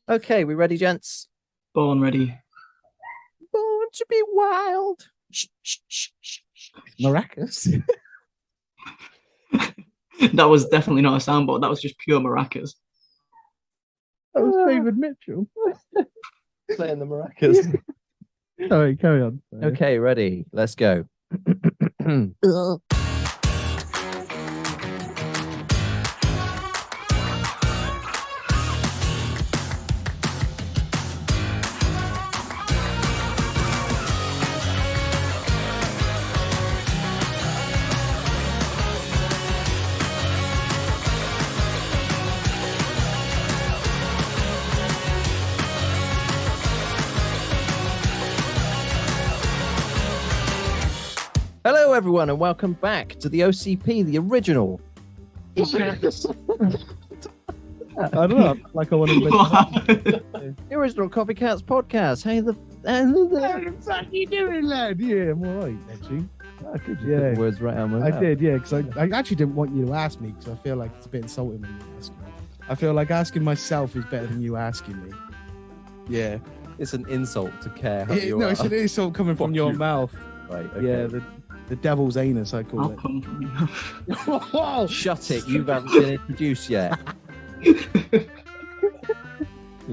Okay, we ready, gents? Born ready. Born to be wild. Shh, shh, shh, shh, shh. Maracas. That was definitely not a soundboard. That was just pure maracas. That was David Mitchell. Playing the maracas. Sorry, carry on. Sorry. Okay, ready. Let's go. Hello, everyone, and welcome back to the OCP, the original. I don't know. Like I want to. The original Copycats podcast. Hey, What the fuck you doing, lad? Yeah, I'm alright, actually. Could you Yeah. put the words right out of my I mouth? did, yeah, because I actually didn't want you to ask me because I feel like it's a bit insulting when you ask me. I feel like asking myself is better than you asking me. Yeah. It's an insult to care how you No, are. it's an insult coming from Fuck your you. mouth. Right, okay. Yeah, the devil's anus, I call I'll it. come from you. Whoa! Shut it, you haven't been introduced yet. You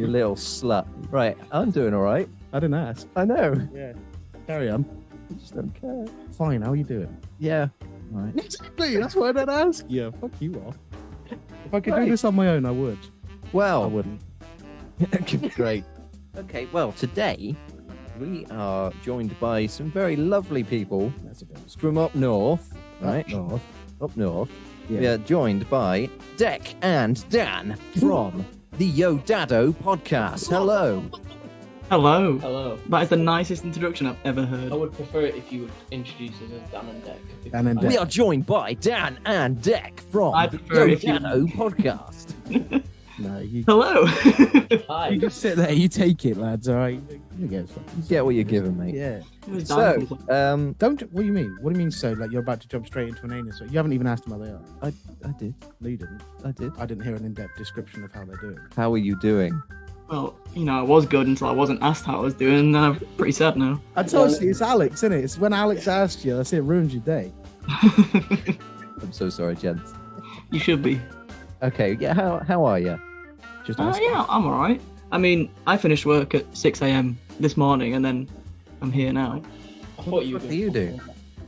little slut. Right, I'm doing all right. I didn't ask. I know. Yeah. Carry on. I just don't care. Fine, how are you doing? Yeah. Right. Exactly, that's why I don't ask you. Fuck you off. If I could Right. do this on my own, I would. I Well, wouldn't. great. Okay, well, today we are joined by some very lovely people That's a bit from up north, right? north. Up north. Yeah. We are joined by Dec and Dan from the Yodado Podcast. Hello. Hello. Hello. That is the nicest introduction I've ever heard. I would prefer it if you would introduce us as Dan and Dec. Dan and We Dec. are joined by Dan and Dec from I the prefer if you- Yodado Podcast. No, you Hello. Hi. just sit there, you take it, lads, alright? You get it. You get what you're given, mate. Yeah. So, Don't, what do you mean? What do you mean so? Like you're about to jump straight into an anus? You haven't even asked them how they are. I did. No, you didn't. I did. I didn't hear an in-depth description of how they're doing. How are you doing? Well, I was good until I wasn't asked how I was doing, and I'm pretty sad now. I told you, it's Alex, isn't it? It's when Alex asks you, that's it, ruins your day. I'm so sorry, gents. You should be. Okay, yeah. How are you? Just ask. Yeah, I'm alright. I mean, I finished work at 6 a.m. this morning, and then I'm here now. I thought you What were do you do?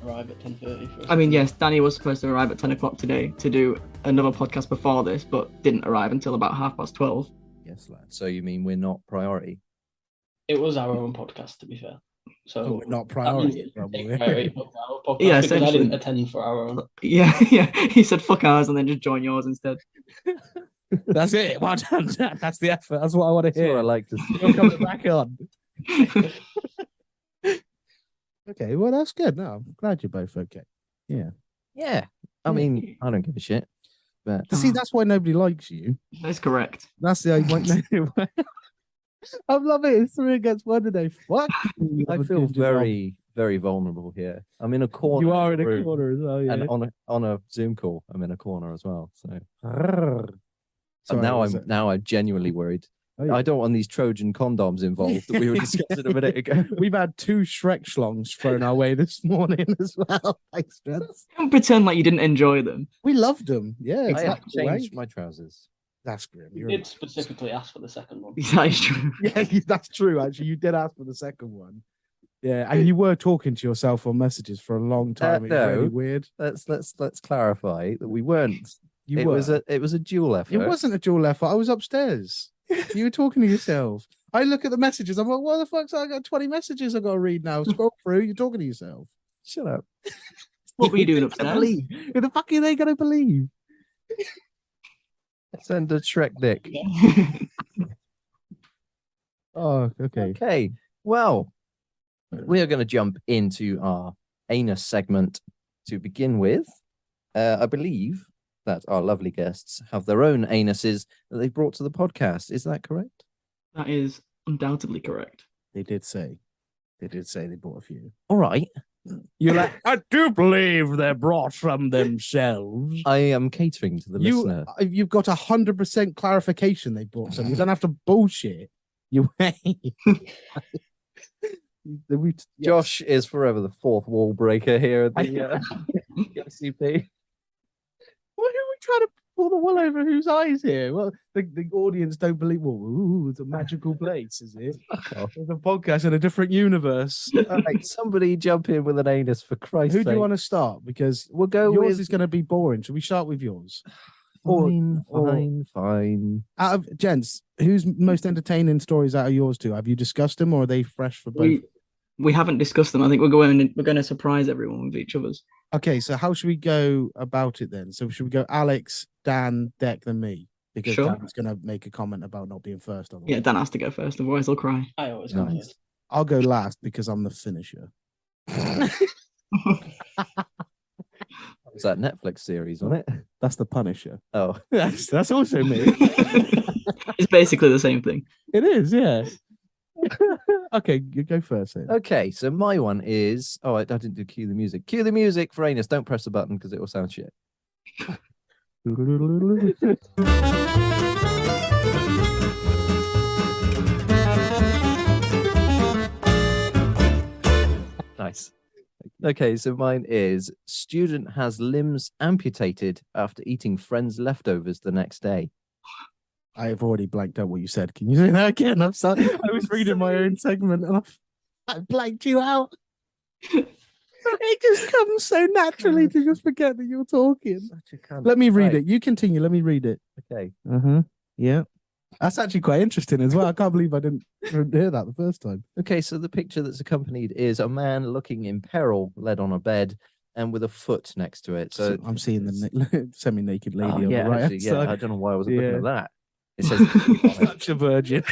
arrive at 10:30 for us. I mean, yes, Danny was supposed to arrive at 10 o'clock today to do another podcast before this, but didn't arrive until about 12:30. Yes, lad. So you mean we're not priority? It was our own podcast, to be fair. So Oh, not that priority, means probably. it's priority over our podcast Yeah, because I essentially. didn't attend for our own. Yeah, he said fuck ours and then just join yours instead. That's it. Well done. That's the effort. That's what I want to That's what I hear. like to see. You're coming back on. Okay, well, that's good. No, I'm glad you're both okay. Yeah. Yeah. I mean, I don't give a shit. But See, that's why nobody likes you. That's correct. That's the only I love it. It's 3 against 1 today. Fuck. you. I feel very, very vulnerable here. I'm in a corner. You are in a room, corner as well, yeah. and on a Zoom call, I'm in a corner as well. So Sorry, and now was I'm genuinely worried. Oh, yeah. I don't want these Trojan condoms involved that we were discussing a minute ago. We've had 2 Shrek schlongs thrown our way this morning as well. Thanks, gents. Don't pretend like you didn't enjoy them. We loved them. Yeah, I have exactly. changed my trousers. That's grim. You You're did specifically ask for the second one. That is true. Yeah, that's true. Actually, you did ask for the second one. Yeah, and you were talking to yourself on messages for a long time. It was no. really weird. Let's clarify that we weren't. You it were. was a dual effort. It wasn't a dual effort. I was upstairs. You were talking to yourself. I look at the messages. I'm like, what the fuck's I got 20 messages I got to read now. Scroll through. You're talking to yourself. Shut up. What were you doing Who upstairs? believe? Who the fuck are they going to believe? Send a Shrek dick. Oh, okay. Okay. Well, we are going to jump into our anus segment to begin with. I believe that our lovely guests have their own anuses that they brought to the podcast. Is that correct? That is undoubtedly correct. They did say they bought a few. All right. You're like, I do believe they're brought from themselves. I am catering to the listener. You've got 100% clarification they brought some. You don't have to bullshit. You Josh is forever the fourth wall breaker here at the SCP. Why are we trying to pull the wool over whose eyes here? Well, the audience don't believe. Well, ooh, it's a magical place, is it? There's a podcast in a different universe. All right, somebody jump in with an anus for Christ's Who sake. do you want to start? Because We'll go yours with... is going to be boring. Should we start with yours? Fine. Out of gents, who's most entertaining stories out of yours two? Have you discussed them, or are they fresh for both? We haven't discussed them. I think we're going to surprise everyone with each other's. Okay, so how should we go about it then? So should we go Alex, Dan, Deck, then me? Because Sure. Dan's going to make a comment about not being first. Otherwise. Yeah, Dan has to go first, otherwise he'll cry. I always go Nice. first. I'll go last because I'm the finisher. Was that Netflix series, wasn't it? That's the Punisher. Oh, That's also me. It's basically the same thing. It is, yeah. Okay, you go first then. okay. So my one is... Oh, I didn't do cue the music. Cue the music for anus. Don't press the button because it will sound shit. Nice. Okay, so mine is student has limbs amputated after eating friends' leftovers the next day. I've already blanked out what you said. Can you say that again? I'm sorry. I was reading my own segment and I blanked you out. It just comes so naturally to just forget that you're talking. Such a cunt. Let me read Right, it. You continue. Let me read it. Okay. Yeah. That's actually quite interesting as well. I can't believe I didn't hear that the first time. Okay, so the picture that's accompanied is a man looking in peril, led on a bed, and with a foot next to it. So I'm seeing the semi-naked lady on yeah, the right actually, side. I don't know why I was looking Yeah. at that. It says Such a virgin.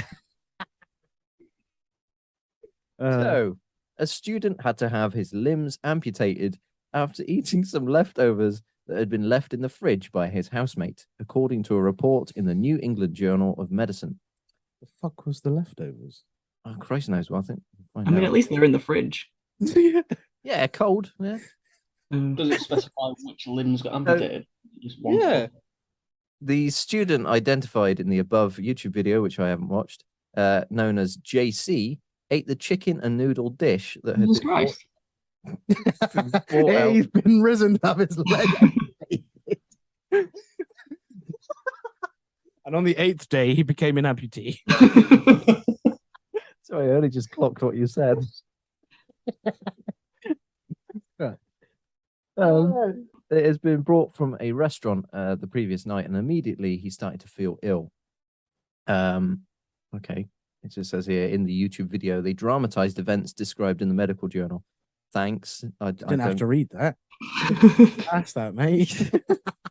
so. A student had to have his limbs amputated after eating some leftovers that had been left in the fridge by his housemate, according to a report in the New England Journal of Medicine. The fuck was the leftovers? Oh, Christ knows what I think. I mean, at least they're in the fridge. Yeah, cold. Yeah. Does it specify which limbs got amputated? Just one. Yeah. The student identified in the above YouTube video, which I haven't watched, known as JC, ate the chicken and noodle dish that had Jesus been Christ. brought out. He's been risen to have his leg amputated. And on the 8th day, he became an amputee. Sorry, I only just clocked what you said. It has been brought from a restaurant the previous night, and immediately he started to feel ill. Okay. It just says here in the YouTube video, they dramatized events described in the medical journal. Thanks. I Didn't have to read that. That's that, mate.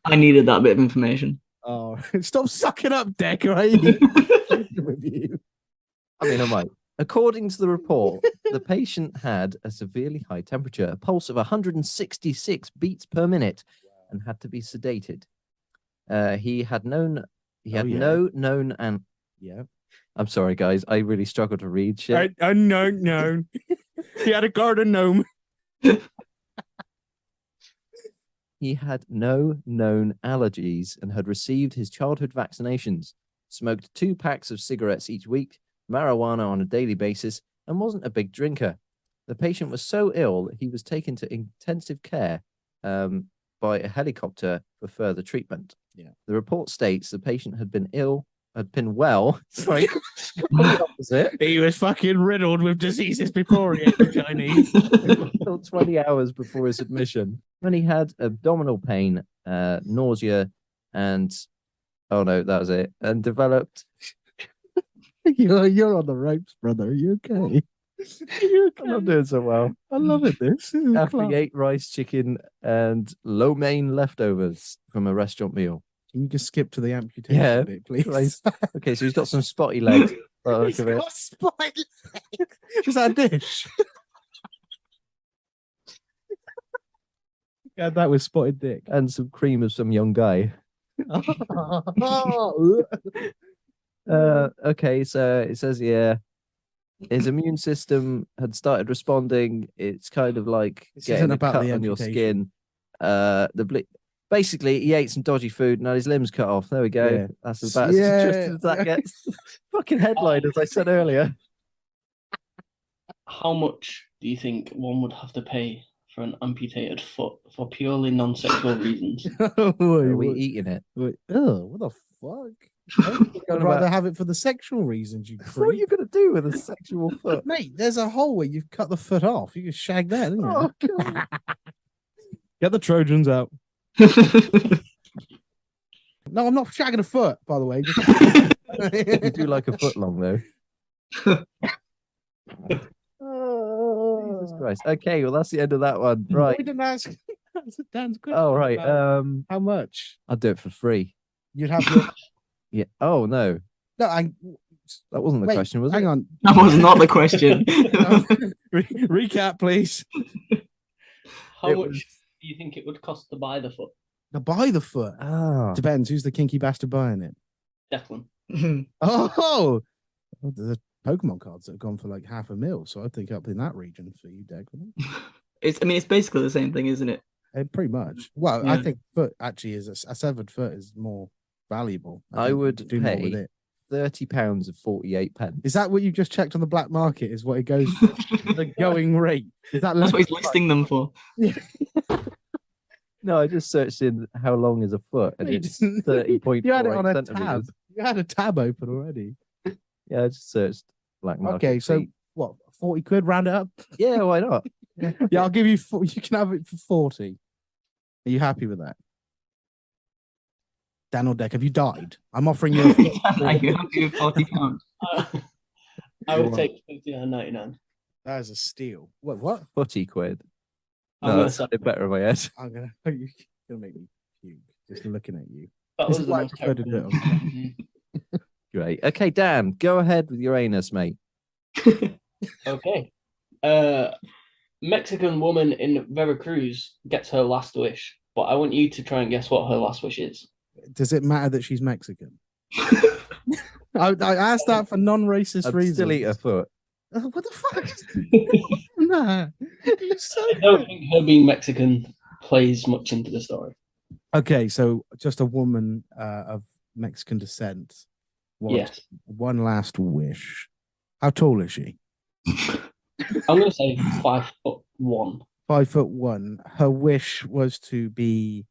I needed that bit of information. Oh, stop sucking up, Deck, right? With you. I mean, I might. According to the report, the patient had a severely high temperature, a pulse of 166 beats per minute, and had to be sedated. He had no known and Yeah. I'm sorry, guys. I really struggle to read shit. No. He had a garden gnome. He had no known allergies and had received his childhood vaccinations, smoked 2 packs of cigarettes each week, marijuana on a daily basis, and wasn't a big drinker. The patient was so ill that he was taken to intensive care by a helicopter for further treatment. Yeah. The report states the patient had been well. Sorry, the opposite. He was fucking riddled with diseases before he ate the Chinese. Until 20 hours before his admission, when he had abdominal pain, nausea, and oh no, that was it, and developed. You're on the ropes, brother. Are you okay? I'm not doing so well. I love it. This is After he ate rice, chicken, and lo mein leftovers from a restaurant meal. Can you just skip to the amputation bit, please? Christ. Okay, so he's got some spotty legs. by the look He's of it. got spotted legs. Is that a dish? Yeah, that was spotted dick. And some cream of some young guy. Okay, so it says here his immune system had started responding. It's kind of like This getting isn't a about cut the on your amputation. skin. Basically, he ate some dodgy food and had his limbs cut off. There we go. Yeah. That's about as interesting as Yeah. that gets. Fucking headline, as I said earlier. How much do you think one would have to pay for an amputated foot for purely non-sexual reasons? Are we Wait, eating it? what the fuck? I'd rather have it for the sexual reasons, you What are creep. you going to do with a sexual foot? Mate, there's a hole where you've cut the foot off. You can shag that, isn't Oh, God. Get the Trojans out. No, I'm not shagging a foot, by the way. You do like a foot long, though. Jesus Christ. Okay, well, that's the end of that one. Right. We didn't ask. That's Dan's question. Oh, right. about how much? I'll do it for free. You'd have your. Yeah. Oh, no. No, That wasn't the wait, question, was hang it? on. That was not the question. Recap, please. How It much was- do you think it would cost to buy the foot? To buy the foot. Ah. Depends. Who's the kinky bastard buying it? Declan. Oh, the Pokemon cards that have gone for like $500,000. So I think up in that region for you, Declan. It's basically the same thing, isn't it? Pretty much. Well, I Yeah. think foot actually is a severed foot is more valuable. I think would you do more with pay it. £30 of 48 pence. Is that what you just checked on the black market? Is what it goes for? The going rate? Is that That's what he's less- listing them for. No, I just searched in how long is a foot, and You it's didn't- 30.48 You had it on a tab. centimeters. You had a tab open already. Yeah, I just searched black market. Okay, so feet. what? 40 quid, round it up. Yeah, why not? Yeah, I'll give you. You can have it for 40. Are you happy with that? Dan or Deck, have you died? I'm offering you. Are you happy with £40? I would take 59.99. That is a steal. What? 40 quid. I'm No, gonna that say sounded better in my head. I'm gonna. You're gonna make me puke just looking at you. that This was is the why I most prefer to terrible do it on one. Great. Okay, Dan, go ahead with your anus, mate. Okay. Mexican woman in Veracruz gets her last wish, but I want you to try and guess what her last wish is. Does it matter that she's Mexican? I asked that for non-racist I'd reasons. still eat a foot. What the fuck? Nah. You're so I don't good. think her being Mexican plays much into the story. Okay, so just a woman of Mexican descent. Yes. One last wish. How tall is she? I'm going to say 5'1". 5'1". Her wish was to be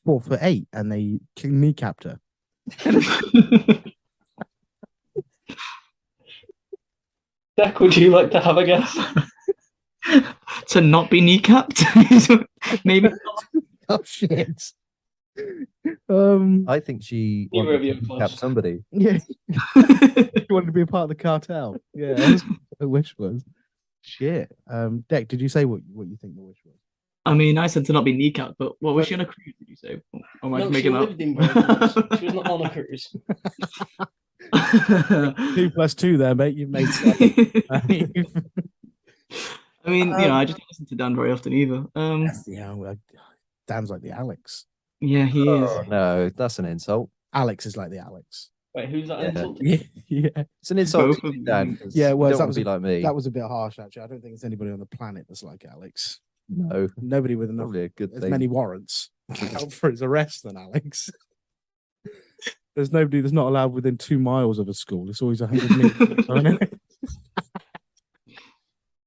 4'8", and they kneecapped her. Deck, would you like to have a guess? To not be kneecapped? Maybe. Oh shit. I think she Neither wanted of you to are close. cap somebody. Yeah. She wanted to be a part of the cartel. Yeah, that's what her wish was. Shit. Deck, did you say what you think the wish was? I mean, I said to not be kneecapped, but what was she on a cruise, did you say? Or am I No, she making that lived in Veracruz. She was not on a cruise. up? 2 + 2 there, mate. You've made 7. I mean, I just don't listen to Dan very often either. Yeah, well, Dan's like the Alex. Yeah, he is. Oh, no, that's an insult. Alex is like the Alex. Wait, who's that Yeah. insulting? Yeah, yeah. It's an insult Both to of you, Dan. them. 'cause Yeah, well, you don't that want was to be like me. That was a bit harsh, actually. I don't think there's anybody on the planet that's like Alex. No, Nobody with enough probably a good as thing. many warrants out for his arrest than Alex. There's nobody that's not allowed within 2 miles of a school. It's always 100 meters. I know.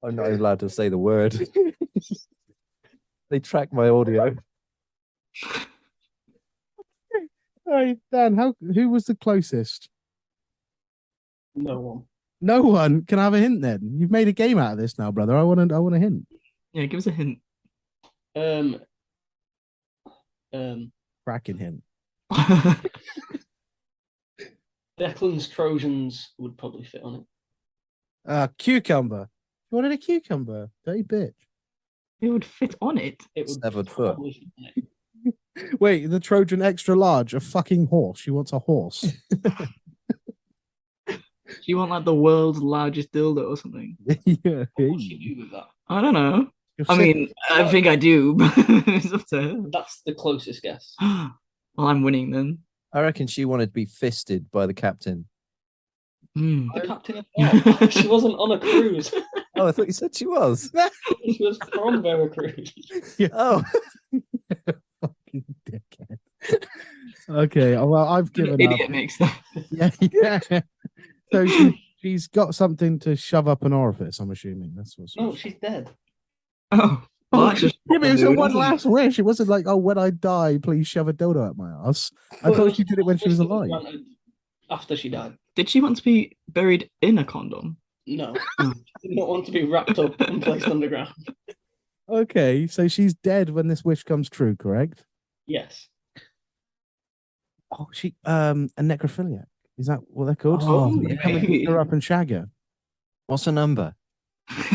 I'm not allowed to say the word. They track my audio. All right, Dan, who was the closest? No one. No one. Can I have a hint then? You've made a game out of this now, brother. I want a hint. Yeah, give us a hint. Cracking hint. Declan's Trojans would probably fit on it. Cucumber. You wanted a cucumber. Dirty bitch. It would fit on it. It would Severed foot. probably fit on it. Wait, the Trojan extra large, a fucking horse. She wants a horse. Do you want like the world's largest dildo or something? Yeah. What would she do with that? I don't know. You're I sick. mean, I think I do, but it's up to her. That's the closest guess. Well, I'm winning then. I reckon she wanted to be fisted by the captain. The captain of what? She wasn't on a cruise. Oh, I thought you said she was. She was from Veracruz. Oh, Fucking dickhead. Okay, well, I've given up. Idiot makes that. Yeah. So she's got something to shove up an orifice, I'm assuming. That's what's. No, she's dead. Oh, well, that's just Yeah, but it was her mood, one isn't it? last wish. It wasn't like, oh, when I die, please shove a dildo up my ass. I thought she did it when she was alive. After she died. Did she want to be buried in a condom? No. Oh. She did not want to be wrapped up and placed underground. Okay, so she's dead when this wish comes true, correct? Yes. Oh, she a necrophiliac. Is that what they're called? Oh, You come and pick her up and shag her. what's her number?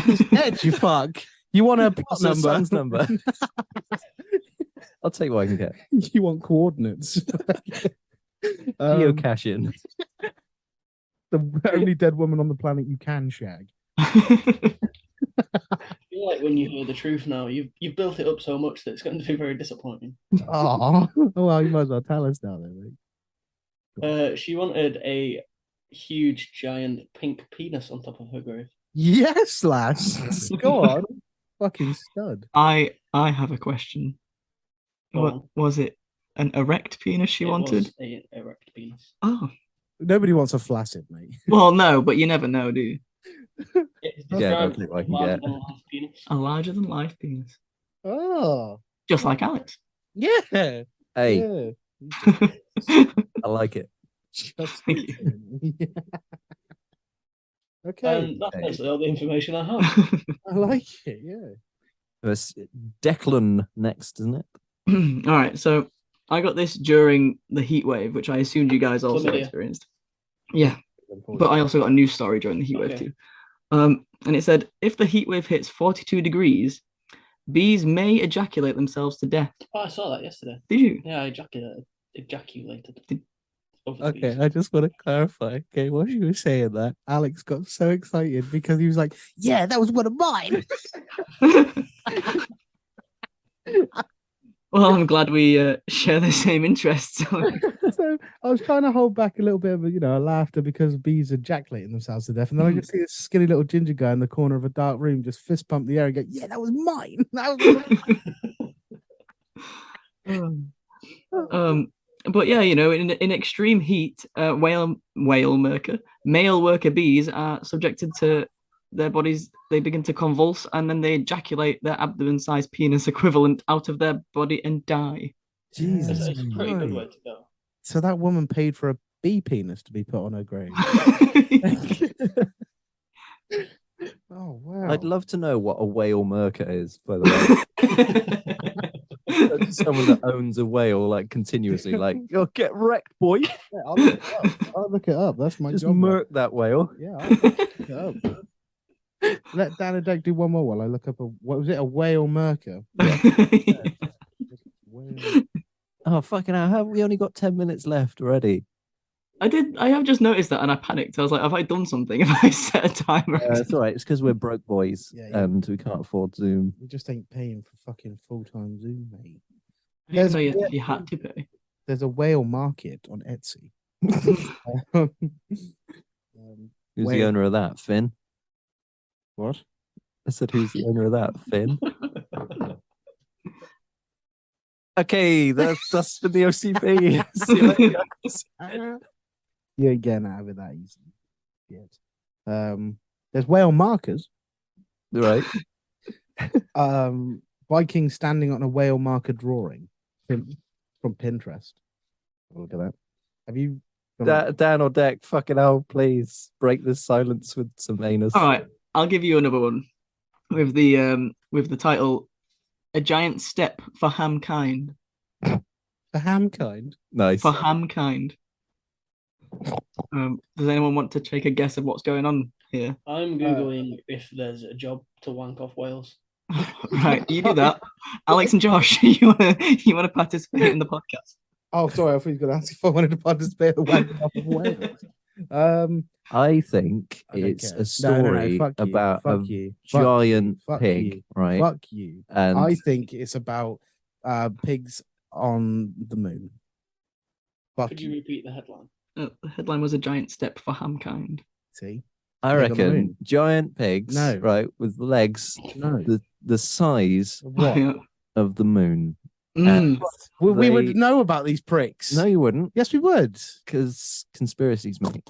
She's dead, you fuck. You want her plot What's her number? son's number? I'll tell you what I can get. You want coordinates. Geocaching. The only dead woman on the planet you can shag. I feel like when you hear the truth now, you've built it up so much that it's going to be very disappointing. Oh, well, you might as well tell us now, then. Mate. She wanted a huge, giant pink penis on top of her grave. Yes, lass. Go on. Fucking stud. I have a question. Go What on. was it? An erect penis she It wanted? was a erect penis. Oh, Nobody wants a flaccid, mate. well, no, but you never know, do you? It's Yeah, described that's what I as can larger get. than life penis. A larger than life penis, Oh, just like Alex. yeah. Hey, Yeah. I like it. Just Thank you. yeah. Okay, And that's basically all the information I have. I like it. Yeah. It's Declan next, isn't it? All right, so I got this during the heat wave, which I assumed you guys also Chlamydia. experienced. Yeah, but I also got a news story during the heat wave Okay. too. And it said if the heat wave hits 42 degrees, bees may ejaculate themselves to death. Oh, I saw that yesterday. Did you? Yeah, I ejaculated. Over the Okay, bees. I just want to clarify. Okay, while you were saying that, Alex got so excited because he was like, "Yeah, that was one of mine." Well, I'm glad we share the same interests. So I was trying to hold back a little bit of a laughter because bees ejaculating themselves to death, and then I just see this skinny little ginger guy in the corner of a dark room just fist pump the air and go, "Yeah, that was mine." That was But yeah, in extreme heat, male worker bees are subjected to their bodies. They begin to convulse and then they ejaculate their abdomen-sized penis equivalent out of their body and die. Jesus It's a pretty good way Christ. to go. So that woman paid for a bee penis to be put on her grave. Oh wow! I'd love to know what a whale merker is, by the way. That's someone that owns a whale like continuously, like, you'll get wrecked, boy. Yeah, I'll look it up. I'll look it up. That's my Just job. murk that whale. Yeah, I'll look it up. Let Dan and Deck do one more while I look up what was it? A whale merker. Whale. Oh, fucking hell. Have we only got 10 minutes left already? I have just noticed that and I panicked. I was like, have I done something? Have I set a timer? It's all right. It's because we're broke boys Yeah. and we can't afford Zoom. We just ain't paying for fucking full-time Zoom, mate. I didn't know you had to pay. There's a whale market on Etsy. Who's the whale. owner of that, Finn? What? I said, who's the owner of that, Finn? Okay, that's for the OCP. See you later, guys. You ain't getting out of it that easy. Yes. There's whale markers. Right. Vikings standing on a whale marker drawing from Pinterest. Look at that. Have you? Dan or Deck, fucking hell, please break this silence with some anus. All right, I'll give you another one with the title "A Giant Step for Hamkind." The ham kind. Nice. For Hamkind. Does anyone want to take a guess of what's going on here? I'm googling if there's a job to wank off whales. Right, you do that. Alex and Josh, you wanna participate in the podcast? Oh, sorry, I thought you were going to ask if I wanted to participate in the wanking off of whales. I think I don't it's care. a story Fuck you. about Fuck a you. giant Fuck pig, you. right? Fuck you. And I think it's about pigs on the moon. Fuck Could you you. repeat the headline? The headline was "A Giant Step for Hamkind." See? I Pig on the reckon moon. giant pigs, No. right, with legs No. the size What? Yeah. of the moon. Mm. We would They- know about these pricks. No, you wouldn't, Yes, we would. because conspiracies, mate.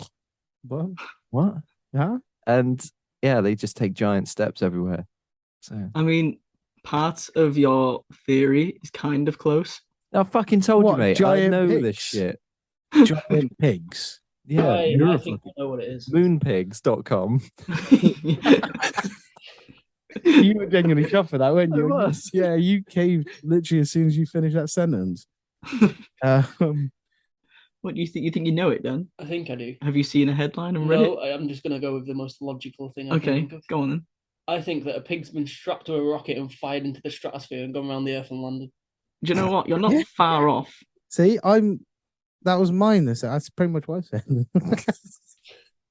What? What? Huh? And yeah, they just take giant steps everywhere. So I mean, part of your theory is kind of close. I fucking told What, you, mate. I giant know this pigs? shit. Giant pigs. Yeah, I you're a think I know what it is. moonpigs.com. You were genuinely shocked for that, weren't I you? was. Yeah, you caved literally as soon as you finished that sentence. What do you think? You think you know it, Dan? I think I do. Have you seen a headline and read No, it? I'm just gonna go with the most logical thing I can Okay, think of. go on then. I think that a pig's been strapped to a rocket and fired into the stratosphere and gone around the Earth and landed. Do you know what? You're not Yeah. far off. See, that was mine. That's pretty much what I said.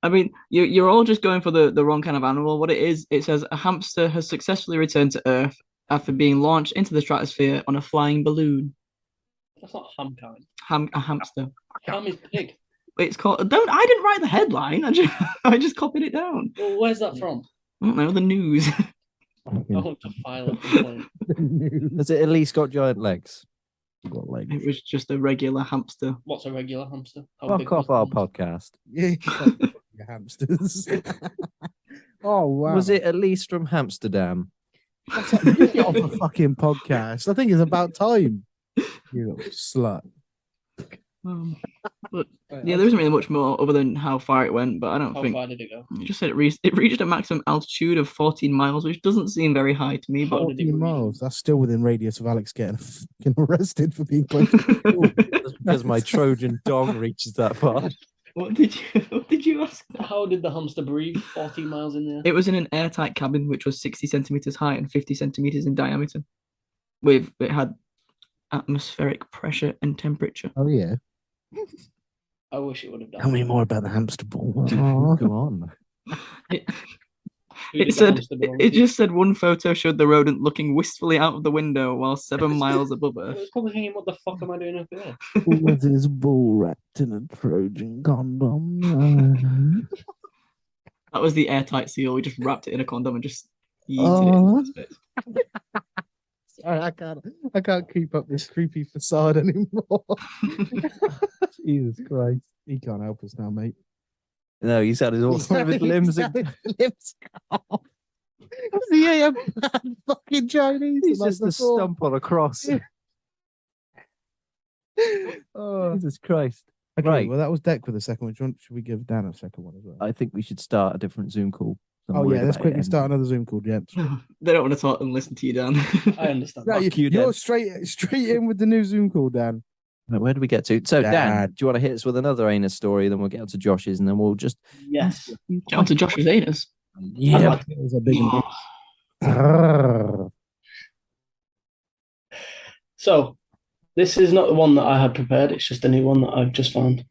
I mean, you're all just going for the wrong kind of animal. What it is, it says a hamster has successfully returned to Earth after being launched into the stratosphere on a flying balloon. That's not ham kind. A hamster. Ham is pig. It's called. I didn't write the headline. I just copied it down. Well, where's that from? I don't know the news. I want to file a complaint. Has it at least got giant legs? Got legs. It was just a regular hamster. What's a regular hamster? How big Fuck off was our the hamster? podcast. Yeah, you hamsters. Oh wow! Was it at least from Hamsterdam? Get off the fucking podcast? I think it's about time. You little slut. But yeah, there isn't really much more other than how far it went. But I don't How think far did it go? it just said it reached a maximum altitude of 14 miles, which doesn't seem very high to me. But How did it 14 reach? miles. That's still within radius of Alex getting fucking arrested for being close to the school. Because my Trojan dog reaches that far. what did you ask? How did the hamster breathe 14 miles in there? It was in an airtight cabin, which was 60 centimeters high and 50 centimeters in diameter. It had atmospheric pressure and temperature. Oh yeah. I wish it would have done. Tell me more about the hamster ball. Come on. It, Who did it the said hamster belong it to? just said one photo showed the rodent looking wistfully out of the window while 7 miles above I Earth. was probably thinking, what the fuck am I doing up here? With his ball wrapped in a Trojan condom. That was the airtight seal. We just wrapped it in a condom and just yeeted it into space. Sorry, I can't keep up this creepy facade anymore. Jesus Christ. He can't help us now, mate. No, he's had his all of his limbs. limbs off. Yeah, fucking Chinese. He's like just a before. stump on a cross. Oh. Jesus Christ. Okay, Right. well, that was Deck for the second one. Should we give Dan a second one as well? I think we should start a different Zoom call. I'm Oh, worried yeah, let's about it quickly start ending. another Zoom call, gents. They don't want to talk and listen to you, Dan. I understand. No, Fuck you, Dan. you're straight in with the new Zoom call, Dan. Right, where do we get to? So, Dan, Dad. do you want to hit us with another anus story? Then we'll get on to Josh's, and then we'll just. Yes. Get on to Josh's anus. Yeah. It was a big one. So, this is not the one that I had prepared. It's just a new one that I've just found.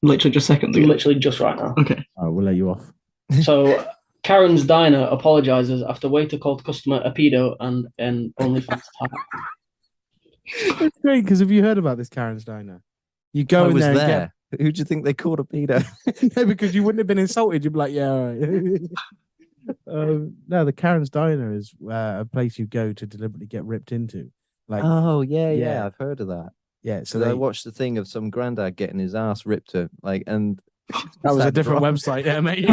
Literally just seconds ago. Literally just right now. Okay. Oh, we'll let you off. So, Karen's Diner apologizes after waiter called customer a pedo and an OnlyFans type. It's great because have you heard about this Karen's Diner? You go I in was there and there. Who do you think they called a pedo? get... No, because you wouldn't have been insulted. You'd be like, yeah, all right. No, the Karen's Diner is a place you go to deliberately get ripped into. Like, Oh, yeah, Yeah. I've heard of that. yeah, So so I watched the thing of some granddad getting his ass ripped to, and that was a Sad different rock. website there, mate.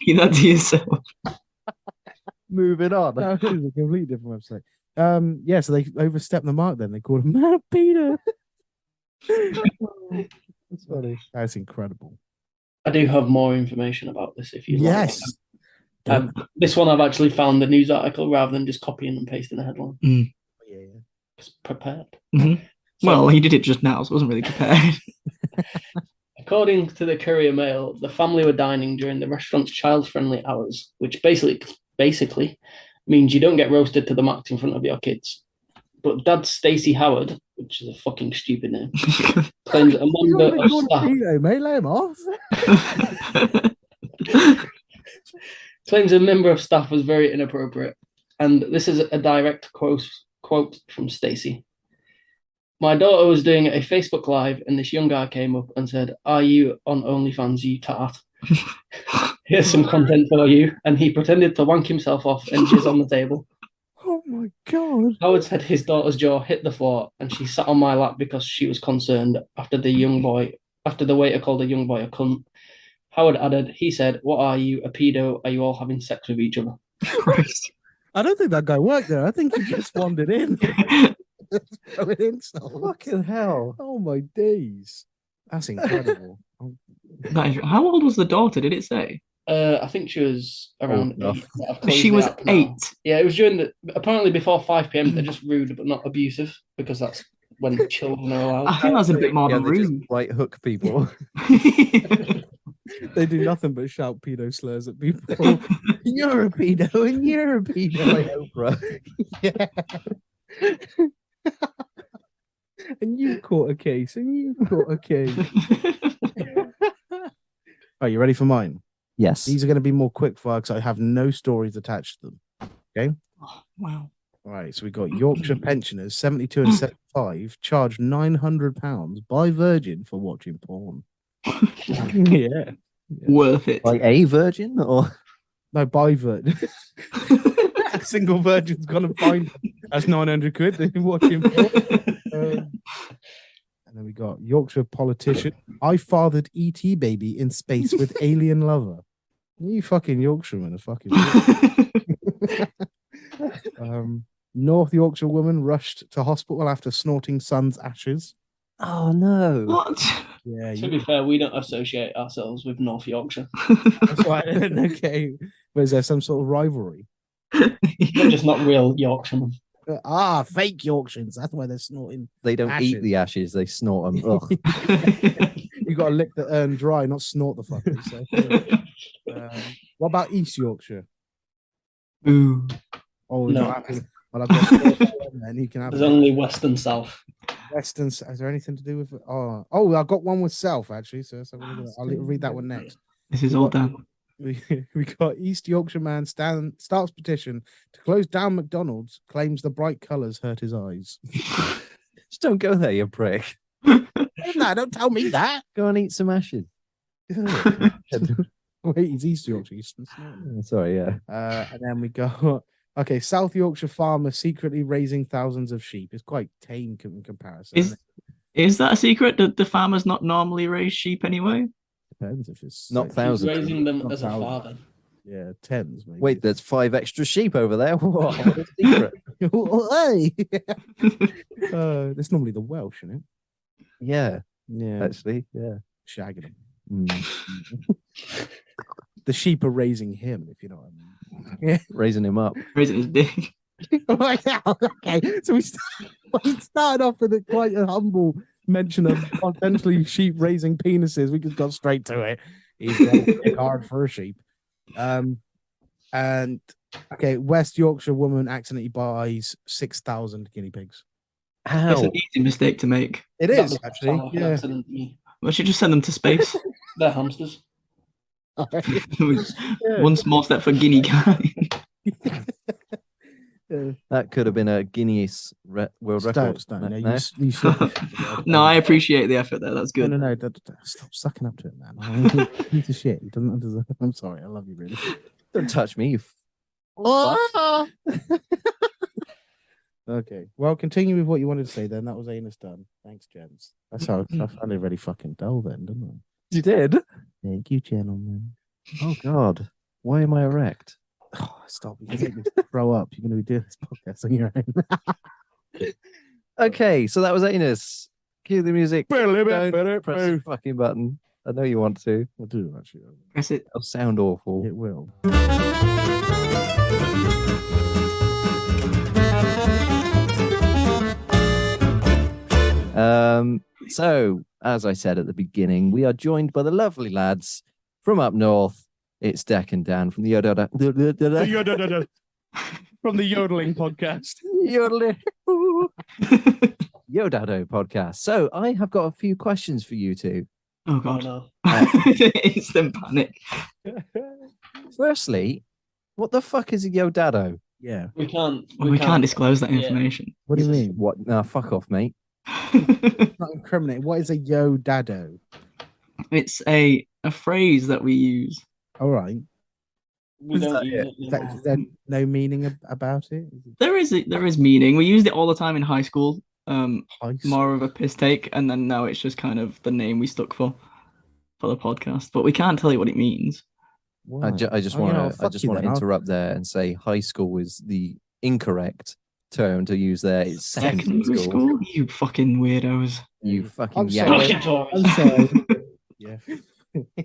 Keep that to yourself. moving on. No, it was a completely different website. Yeah, so they overstepped the mark then. They called him Mad Peter. That's funny. That's incredible. I do have more information about this if you like. Yes. This one I've actually found the news article rather than just copying and pasting the headline. Yeah. It's prepared. Mhm. So, Well, he did it just now, so I wasn't really prepared. according to the Courier Mail, the family were dining during the restaurant's child-friendly hours, which basically means you don't get roasted to the max in front of your kids. But Dad Stacey Howard, which is a fucking stupid name, claims a You member got of called a staff pedo, mate. Let him off. claims a member of staff was very inappropriate. And this is a direct quote from Stacey. My daughter was doing a Facebook Live and this young guy came up and said, "Are you on OnlyFans, you tart? Here's some content for you." And he pretended to wank himself off and jizz on the table. Oh my god. Howard said his daughter's jaw hit the floor and she sat on my lap because she was concerned after the waiter called a young boy a cunt. Howard added, he said, "What are you, a pedo? Are you all having sex with each other?" Christ. I don't think that guy worked there. I think he just wandered in. Throwing insults. Fucking hell. Oh my days. That's incredible. How old was the daughter? Did it say? I think she was around enough. 8. I've closed She the was app now. 8. Yeah, it was apparently before 5 p.m. They're just rude but not abusive because that's when children are allowed. I think that's a bit more than they just rude. right hook people. They do nothing but shout pedo slurs at people. You're a pedo and you're a pedo. Like Oprah. Yeah. And you caught a case and you caught a case. Are you ready for mine? Yes. These are going to be more quick fire because I have no stories attached to them. Okay. Oh, wow. All right. So we got Yorkshire pensioners, 72 and 75, charged £900 by Virgin for watching porn. Yeah. Worth it. Like a virgin or No, by Virgin. A single virgin's gonna find that's 900 quid. They've been watching porn. And then we got Yorkshire politician. I fathered E.T. baby in space with alien lover. You fucking Yorkshiremen are fucking. North Yorkshire woman rushed to hospital after snorting son's ashes. oh no. What? Yeah, To be fair, we don't associate ourselves with North Yorkshire. that's right. Okay, but is there some sort of rivalry? They're just not real Yorkshiremen. Fake Yorkshires. That's why they're snorting. They don't Ashes. eat the ashes, they snort them. Ugh. You got to lick the urn dry, not snort the fuckers. So. What about East Yorkshire? Ooh. Oh No. no. Well, I've got then you can have There's only West and South. Western. Is there anything to do with it? Oh, I've got one with South actually. So I'll read that one next. This is all done. We got East Yorkshire man starts petition to close down McDonald's, claims the bright colours hurt his eyes. Just don't go there, you prick. No, don't tell me that. Go and eat some ashes. Wait, he's East Yorkshire. Sorry, yeah. And then we got South Yorkshire farmer secretly raising thousands of sheep. It's quite tame in comparison. Is that a secret? Do farmers not normally raise sheep anyway? Depends if it's Not like, thousands. Raising them Not as a thousands. father. Yeah, tens. Maybe. Wait, there's 5 extra sheep over there. What a secret. Hey. That's normally the Welsh, isn't it? Yeah, Yeah, actually, yeah. shagging them. Mm. The sheep are raising him, if you know what I mean. Raising him up. Raising his dick. Okay, so we started off with quite a humble mention of potentially sheep raising penises. We just got straight to it. He's going hard for a sheep. And West Yorkshire woman accidentally buys 6,000 guinea pigs. That's How? an easy mistake to make. It That is doesn't actually. sound like an Yeah. accident to me. We should just send them to space. They're hamsters. One small step for guinea guy. That could have been a Guinness world record. Stone. No? You No, I appreciate the effort there. That's good. No. Stop sucking up to it, man. Piece of shit. He doesn't deserve. I'm sorry. I love you, really. Don't touch me. Okay. Well, continue with what you wanted to say then. That was An.u.s. done. Thanks, gents. That's how I found it really fucking dull then, didn't You did? I? Thank you, gentlemen. Oh, God. Why am I erect? Oh, stop. You can throw up. You're going to be doing this podcast on your own. Okay, so that was An.u.s. Cue the music. Don't press the fucking button. I know you want to. I do, actually. Press it. It'll sound awful. It will. So, as I said at the beginning, we are joined by the lovely lads from up north. It's Deck and Dan from the Yodado From the Yodeling Podcast. Yodado Podcast. So, I have got a few questions for you two. Oh Oh, god. no. Instant panic. Firstly, what the fuck is a Yodado? Yeah. We can't We can't disclose that information. What do you mean? What? Nah, fuck off, mate. Not incriminating. What is a Yodado? It's a phrase that we use. All right. We Is don't that use it? it Is anymore. there no meaning about it? There is meaning. We used it all the time in high school. High school? More of a piss take, and then now it's just kind of the name we stuck for the podcast. But we can't tell you what it means. Why? I just Oh, you know, want fuck to you then. I'll- interrupt there and say high school is the incorrect term to use there. It's secondary school. You fucking weirdos. You fucking I'm yank. sorry. Fucking Tories. I'm sorry. Yeah.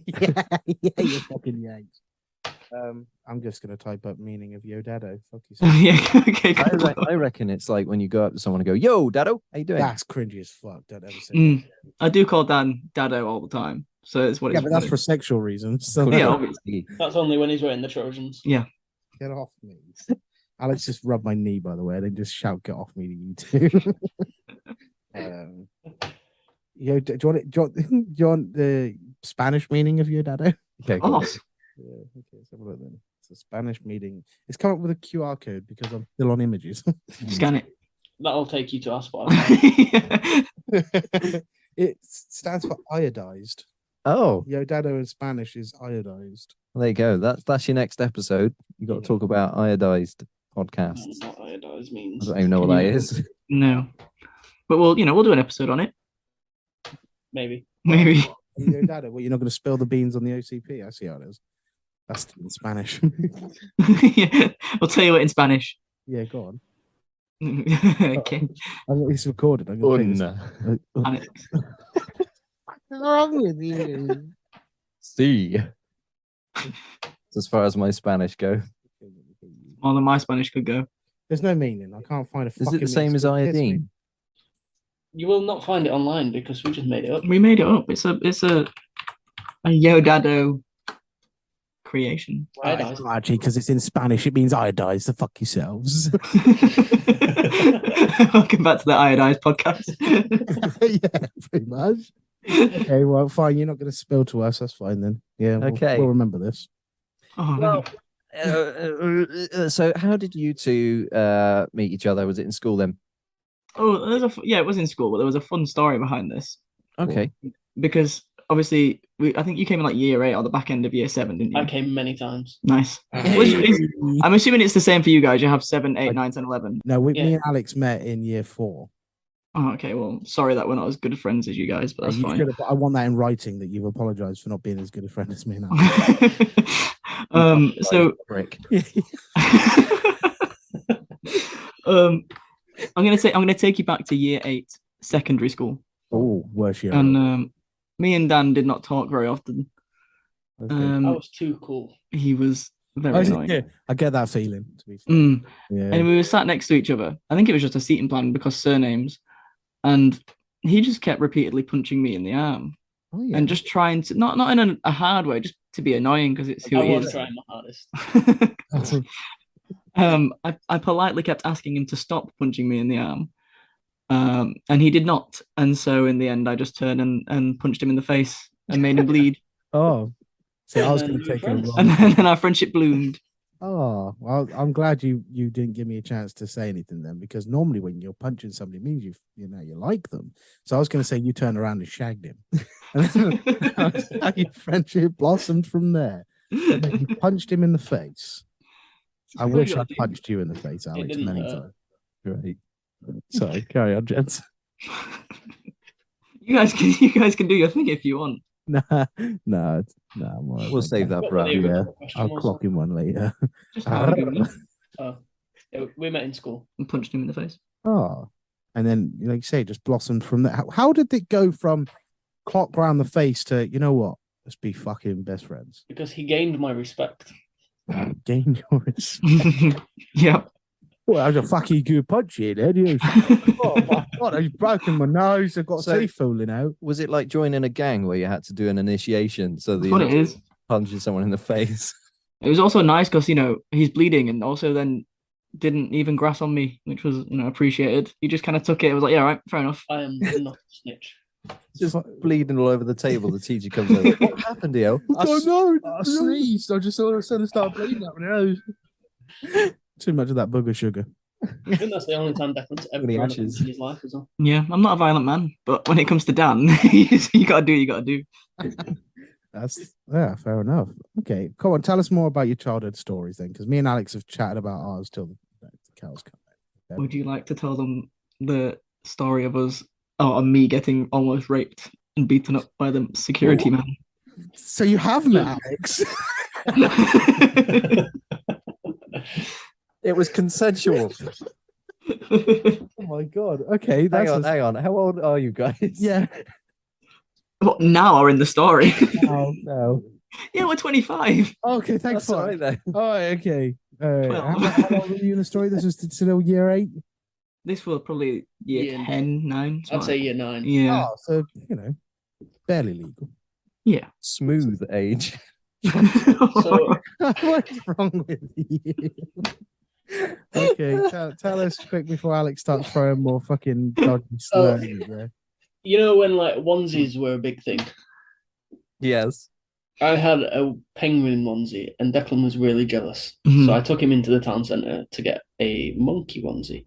yeah, you fucking yanks. I'm just gonna type up meaning of Yodado. Fuck you. Yeah, okay. I reckon it's like when you go up to someone and go, "Yo, Dado, how you doing?" That's cringy as fuck. Don't ever say Mm. that. I do call Dan Dado all the time, so it's what Yeah, it's. but that's for sexual reasons. So Yeah, Cool. obviously. That's only when he's wearing the Trojans. Yeah. get off me. Alex just rubbed my knee, by the way. Then just shout, "Get off me!" to you two. Yo, do you want it? Do you want the Spanish meaning of Yodado? Okay, cool. Awesome. Yeah. Okay. Let's have a look then. It's a Spanish meeting. It's come up with a QR code because I'm still on images. Scan it. That'll take you to our Spotify. It stands for iodized. Oh, Yodado in Spanish is iodized. there you go. That's your next episode. You got to talk about iodized podcasts. That's not what iodized I means. don't even know what that is. No, but we'll do an episode on it. Maybe. Maybe. Yodado, well, you're not going to spill the beans on the OCP. I see how it is. That's in Spanish. Yeah. I'll tell you what in Spanish. Yeah, go on. Okay. I've got this recorded. I'm gonna play this. Alex. What's wrong with you? See, as far as my Spanish go, More than my Spanish could go. There's no meaning. I can't find a. is it fucking the same as excuse. Piss me. iodine? You will not find it online because we just made it up. We made it up. It's a Yodado creation. Iodized. Well, actually, because it's in Spanish, it means iodized. So fuck yourselves. Welcome back to the Iodized podcast. Yeah, pretty much. Okay, well, fine. You're not going to spill to us. That's fine then. Yeah. Okay. We'll remember this. Oh, Well, so how did you two meet each other? Was it in school then? oh, it was in school, but there was a fun story behind this Okay. because obviously I think you came in like year 8 or the back end of year 7, didn't you? I came many times. Nice. I'm assuming it's the same for you guys. You have 7, 8, 9, 10, 11. No, me Yeah. and Alex met in year 4. Oh, okay. Well, sorry that we're not as good of friends as you guys, but that's You fine. should have- I want that in writing that you've apologized for not being as good a friend as me and Alex. So Brick. I'm gonna take you back to year 8 secondary school, Oh, worse year. and me and Dan did not talk very often. Okay. I was too cool. He was very annoying. Yeah, I get that feeling. To be fair. Mm. Yeah. And we were sat next to each other. I think it was just a seating plan because surnames, and he just kept repeatedly punching me in the arm Oh, yeah. and just trying to not in a hard way, just to be annoying because it's who I he was is. trying my hardest. I politely kept asking him to stop punching me in the arm. And he did not. And so in the end, I just turned and punched him in the face and made him bleed. Oh, see, I was And going to then take you were it friends. wrong. And then our friendship bloomed. Oh, well, I'm glad you didn't give me a chance to say anything then, because normally when you're punching somebody, it means you like them. So I was going to say you turned around and shagged him, and then how your friendship blossomed from there. And then you punched him in the face. I wish I punched you in the face, Alex, didn't many hurt. times. Right. Sorry, carry on, gents. You guys can do your thing if you want. Nah, I'm all right, We'll thank save you. that What for were after. the Yeah, original question I'll was? clock him one later. Just arguing Oh, yeah, we met in school. and punched him in the face. Oh, and then, like you say, just blossomed from that. How did it go from clock round the face to, you know what? Let's be fucking best friends. Because he gained my respect. Gain your respect. Yep. Well, that was a fucking good punch here, then. You oh my god, I've broken my nose. I've got So- teeth falling out. Was it like joining a gang where you had to do an initiation so that That's you what had it to is. punching someone in the face? It was also nice because he's bleeding and also then didn't even grass on me, which was appreciated. He just kind of took it. It was like, yeah, all right, fair enough. I am not a snitch. Just bleeding all over the table. The teacher comes over. What happened, Dio? I don't know. I sneezed. I just all of a sudden started bleeding out my nose. Too much of that booger sugar. I think that's the only time Declan's ever Many thrown a ashes. punch in his life as well. Yeah, I'm not a violent man, but when it comes to Dan, you gotta do. Yeah, fair enough. Okay, come on, tell us more about your childhood stories then, because me and Alex have chatted about ours till the cows come in. Would you like to tell them the story of us, of me getting almost raped and beaten up by the security man? So you have met Alex? It was consensual. Oh my god. Okay, Hang on. How old are you guys? Yeah. What, now or in the story? No. Yeah, we're 25. Okay, thanks That's all for right then. Oh, okay. All right. Well. How old were you in the story? This was still year 8? This was probably year 10, 9. I'd say year 9. Yeah. Oh, so, barely legal. Yeah. Smooth age. So What's wrong with you? Okay, tell us quick before Alex starts throwing more fucking dodgy slurs there. you know when like onesies were a big thing? Yes. I had a penguin onesie and Declan was really jealous. Mhm. So I took him into the town centre to get a monkey onesie.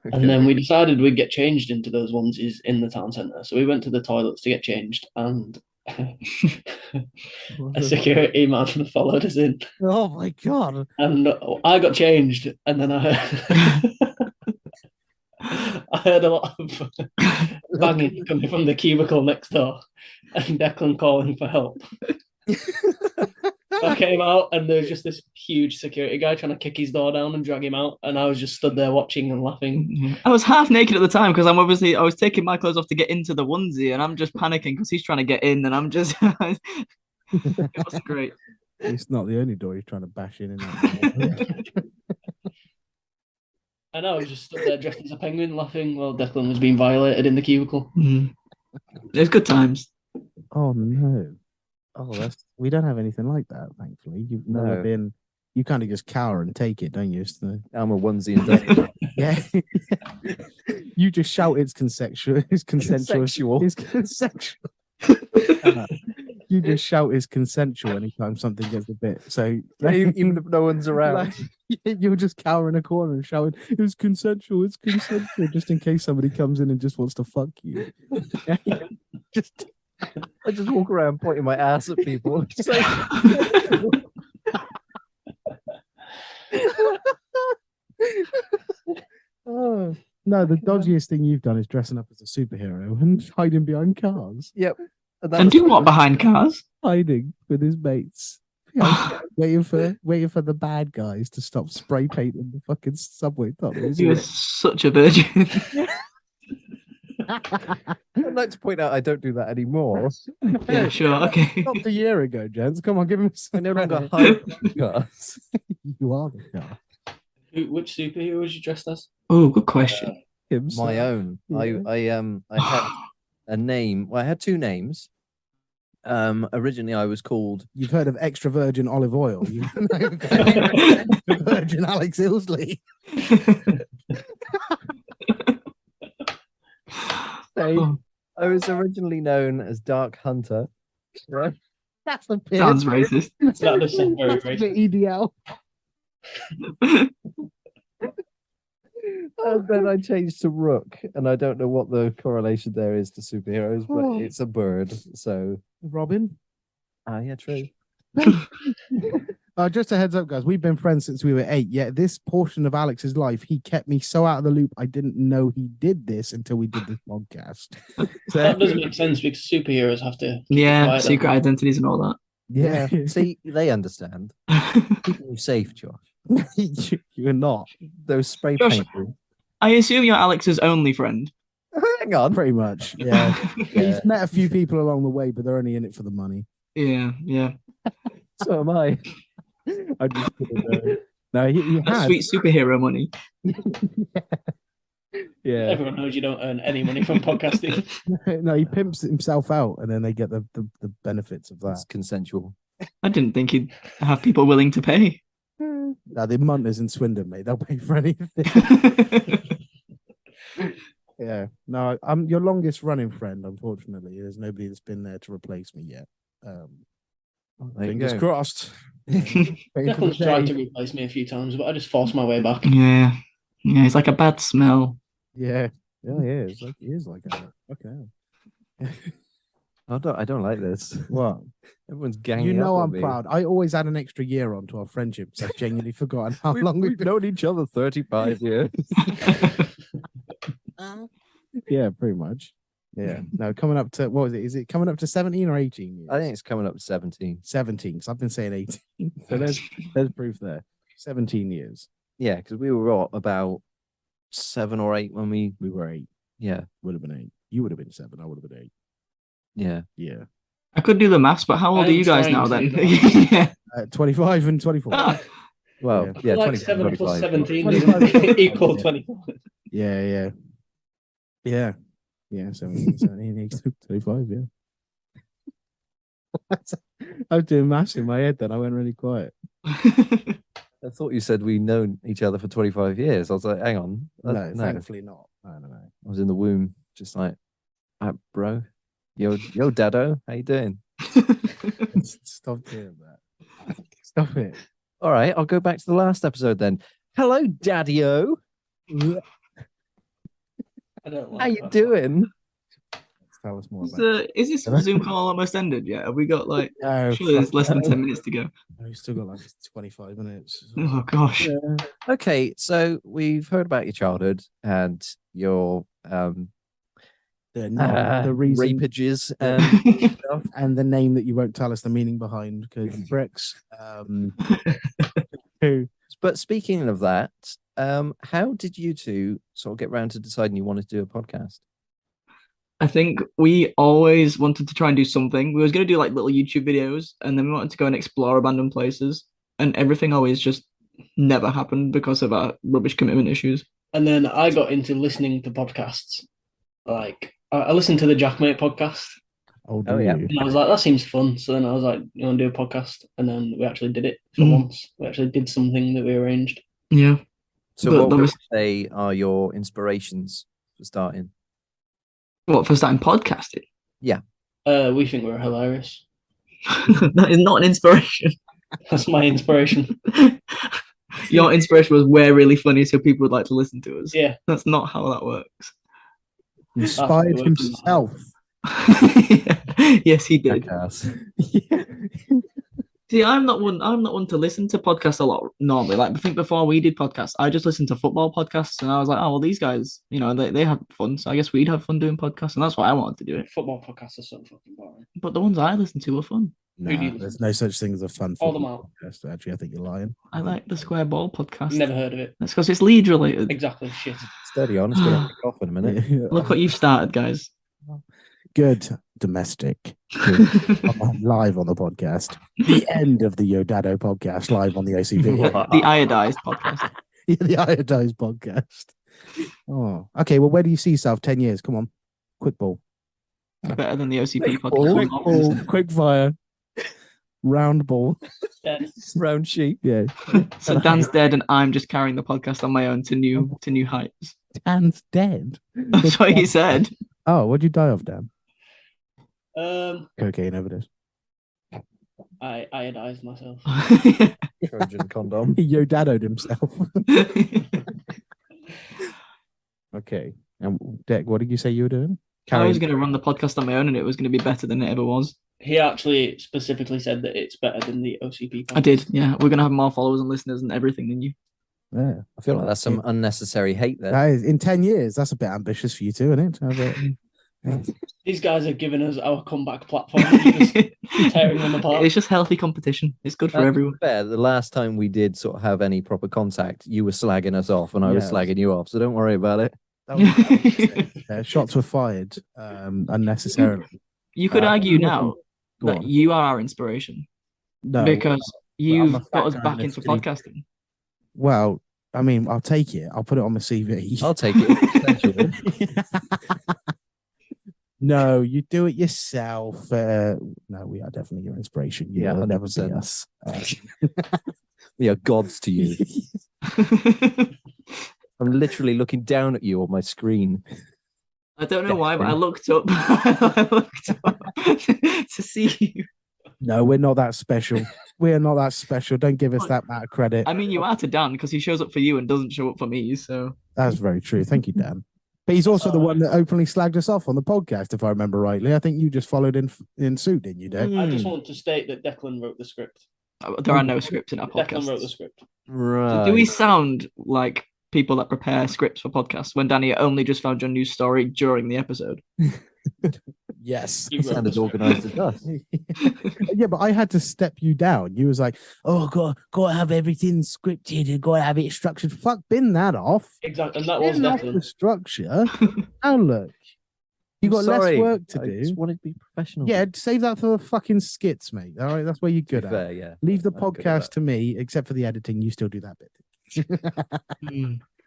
Okay. And then we decided we'd get changed into those onesies in the town centre. So we went to the toilets to get changed and a security man followed us in. Oh my god. And I got changed and then I heard a lot of banging coming from the cubicle next door and Declan calling for help. I came out and there was just this huge security guy trying to kick his door down and drag him out, and I was just stood there watching and laughing. I was half naked at the time because I was taking my clothes off to get into the onesie, and I'm just panicking because he's trying to get in, and I'm just it was great. It's not the only door he's trying to bash in. And I was just stood there dressed as a penguin laughing while Declan was being violated in the cubicle. It was good times. Oh no. Oh, we don't have anything like that, thankfully. You've never been. You kind of just cower and take it, don't you? I'm a onesie and done. Yeah. You just shout it's consensual. It's consensual. It's consensual. You just shout it's consensual anytime something gets a bit. So even if no one's around. You'll just cower in a corner and shouting, it's consensual, just in case somebody comes in and just wants to fuck you. I just walk around pointing my ass at people. Oh no, the dodgiest thing you've done is dressing up as a superhero and hiding behind cars. Yep. And do what behind cars? Hiding with his mates. Waiting for the bad guys to stop spray painting the fucking subway tunnels. He was such a virgin. I'd like to point out I don't do that anymore. Yeah, sure, okay. Not a year ago, gents. Come on, give him I no longer hide cars. You are the car. Which superhero was you dressed as? Oh, good question. My own. Yeah. I had a name. Well, I had 2 names. Originally I was called. You've heard of extra virgin olive oil. Extra virgin Alex Ilsley. I was originally known as Dark Hunter. Right? That's a bit. Sounds racist. That does sound very That's a bit racist. EDL. And then I changed to Rook, and I don't know what the correlation there is to superheroes, but it's a bird. So Robin. yeah, true. Just a heads up, guys. We've been friends since we were 8. Yet this portion of Alex's life, he kept me so out of the loop. I didn't know he did this until we did this podcast. That doesn't make sense because superheroes have to. Yeah, secret identities and all that. Yeah. See, they understand. Keeping you safe, Josh. You're not. Those spray Josh, painters. I assume you're Alex's only friend. Hang on. Pretty much. Yeah. He's met a few people along the way, but they're only in it for the money. Yeah. So am I. I just no, he That's has. sweet superhero money. Yeah. Everyone knows you don't earn any money from podcasting. No, he pimps himself out, and then they get the benefits of that. That's consensual. I didn't think he'd have people willing to pay. Now the Munters in Swindon, mate. They'll pay for anything. Yeah. No, I'm your longest running friend. Unfortunately, there's nobody that's been there to replace me yet. There you Fingers go. crossed. Waiting for the Declan's tried day. to replace me a few times, but I just forced my way back. Yeah. Yeah, it's like a bad smell. Yeah. Yeah, it is like that. Okay. I don't like this. What? Everyone's ganging You know up on I'm me. proud. I always add an extra year onto our friendship. So I've genuinely forgotten how long we've been. known each other 35 years. Yeah, pretty much. Yeah. No, coming up to, what was it? Is it coming up to 17 or 18 years? I think it's coming up to 17. 17, because I've been saying 18. So there's proof there. 17 years. Yeah, because we were what, about 7 or 8 when we were 8. Yeah. Would have been 8. You would have been 7. I would have been 8. Yeah. Yeah. I could do the maths, but how old are you guys now then? Yeah. 25 and 24. Well, yeah, like 25, 7 plus 25. 17 equal 24. Yeah. 17, 25, yeah. I was doing maths in my head then. I went really quiet. I thought you said we known each other for 25 years. I was like, hang on. No, thankfully not. No. I was in the womb, just like, bro, yo, Dado, how you doing? Stop doing that. Stop it. All right, I'll go back to the last episode then. Hello, Daddy-o. I don't like How you that. doing? Tell us more about Is this Zoom call almost ended yet? Have we got like, No, surely there's less than 10 minutes to go. We've still got like 25 minutes. Oh gosh. Okay, so we've heard about your childhood and your the reason rapages and stuff. and the name that you won't tell us the meaning behind because bricks. But speaking of that, how did you two sort of get round to deciding you wanted to do a podcast? I think we always wanted to try and do something. We was going to do like little YouTube videos, and then we wanted to go and explore abandoned places, and everything always just never happened because of our rubbish commitment issues. And then I got into listening to podcasts. Like, I listened to the Jackmate podcast. Oh yeah. And I was like, that seems fun. So then I was like, you want to do a podcast? And then we actually did it for Mhm. once. We actually did something that we arranged. Yeah. So But what there would was- you say are your inspirations for starting? What, for starting podcasting? We think we're hilarious. That is not an inspiration. That's my inspiration. Your inspiration was we're really funny, so people would like to listen to us. Yeah. That's not how that works. Inspired That's what it works. himself. Yes, he did. Jackass. See, I'm not one to listen to podcasts a lot normally. Like I think before we did podcasts, I just listened to football podcasts, and I was like, oh well, these guys, they have fun, so I guess we'd have fun doing podcasts, and that's why I wanted to do it. Football podcasts are so fucking boring. But the ones I listened to were fun. Nah, do you there's no such thing as a fun Call them football podcast. Actually, I think you're lying. I like the Square Ball podcast. Never heard of it. That's because it's Leeds related. Exactly. Shit. Steady on, it's gonna kick off in a minute. Look what you've started, guys. Good domestic. Live on the podcast. The end of the Yodado podcast live on the OCP. The iodized podcast. Yeah, the Iodized podcast. Oh, okay. Well, where do you see yourself 10 years? Come on. Quick ball. Better than the OCP Quick podcast. quick fire. Round ball. Yeah. Round sheet. Yeah. So Dan's dead, and I'm just carrying the podcast on my own to new heights. Dan's dead. That's what he said. Oh, what'd you die of, Dan? Cocaine overdose. I iodized myself. Trojan condom. He Yodadoed himself. Okay. And Deck, what did you say you were doing? I was going to run the podcast on my own, and it was going to be better than it ever was. He actually specifically said that it's better than the OCP podcast. I did, yeah. We're going to have more followers and listeners and everything than you. Yeah. I feel like that's some unnecessary hate there. That is, in 10 years, that's a bit ambitious for you too, isn't it? These guys are giving us our comeback platform. And just tearing them apart. It's just healthy competition. It's good for To be everyone. fair, the last time we did sort of have any proper contact, you were slagging us off and I was Yeah. slagging you off. So don't worry about it. Shots were fired unnecessarily. You could argue now Go that on. you are our inspiration No, because I'm you've a got fat us guy back in a into skinny- podcasting. well, I mean, I'll take it. I'll put it on my CV. I'll take it. No, you do it yourself. No, we are definitely your inspiration. You Yeah, will never be 100%. us. We are gods to you. I'm literally looking down at you on my screen. I don't know why, but I looked up. I looked up to see you. No, we're not that special. We're not that special. Don't give us that amount of credit. I mean, you are to Dan because he shows up for you and doesn't show up for me. So That's very true. Thank you, Dan. But he's also the one that openly slagged us off on the podcast, if I remember rightly. I think you just followed in suit, didn't you, Dave? I just want to state that Declan wrote the script. there are no scripts in our Declan wrote the podcast. script. Right. Do we sound like people that prepare scripts for podcasts when Danny only just found your news story during the episode? Yes. He wrote sound the as script. organised as us? Yeah, but I had to step you down. You was like, "Oh, got to have everything scripted and got to have it structured." Fuck, bin that off. Exactly, and that was Bin off the Declan. structure. Now look, you got less Sorry, work to I do. just wanted to be professional. Yeah, save that for the fucking skits, mate. All right, that's where you're To good be at. fair, yeah. Leave the I'm good at podcast that. to me, except for the editing. You still do that bit.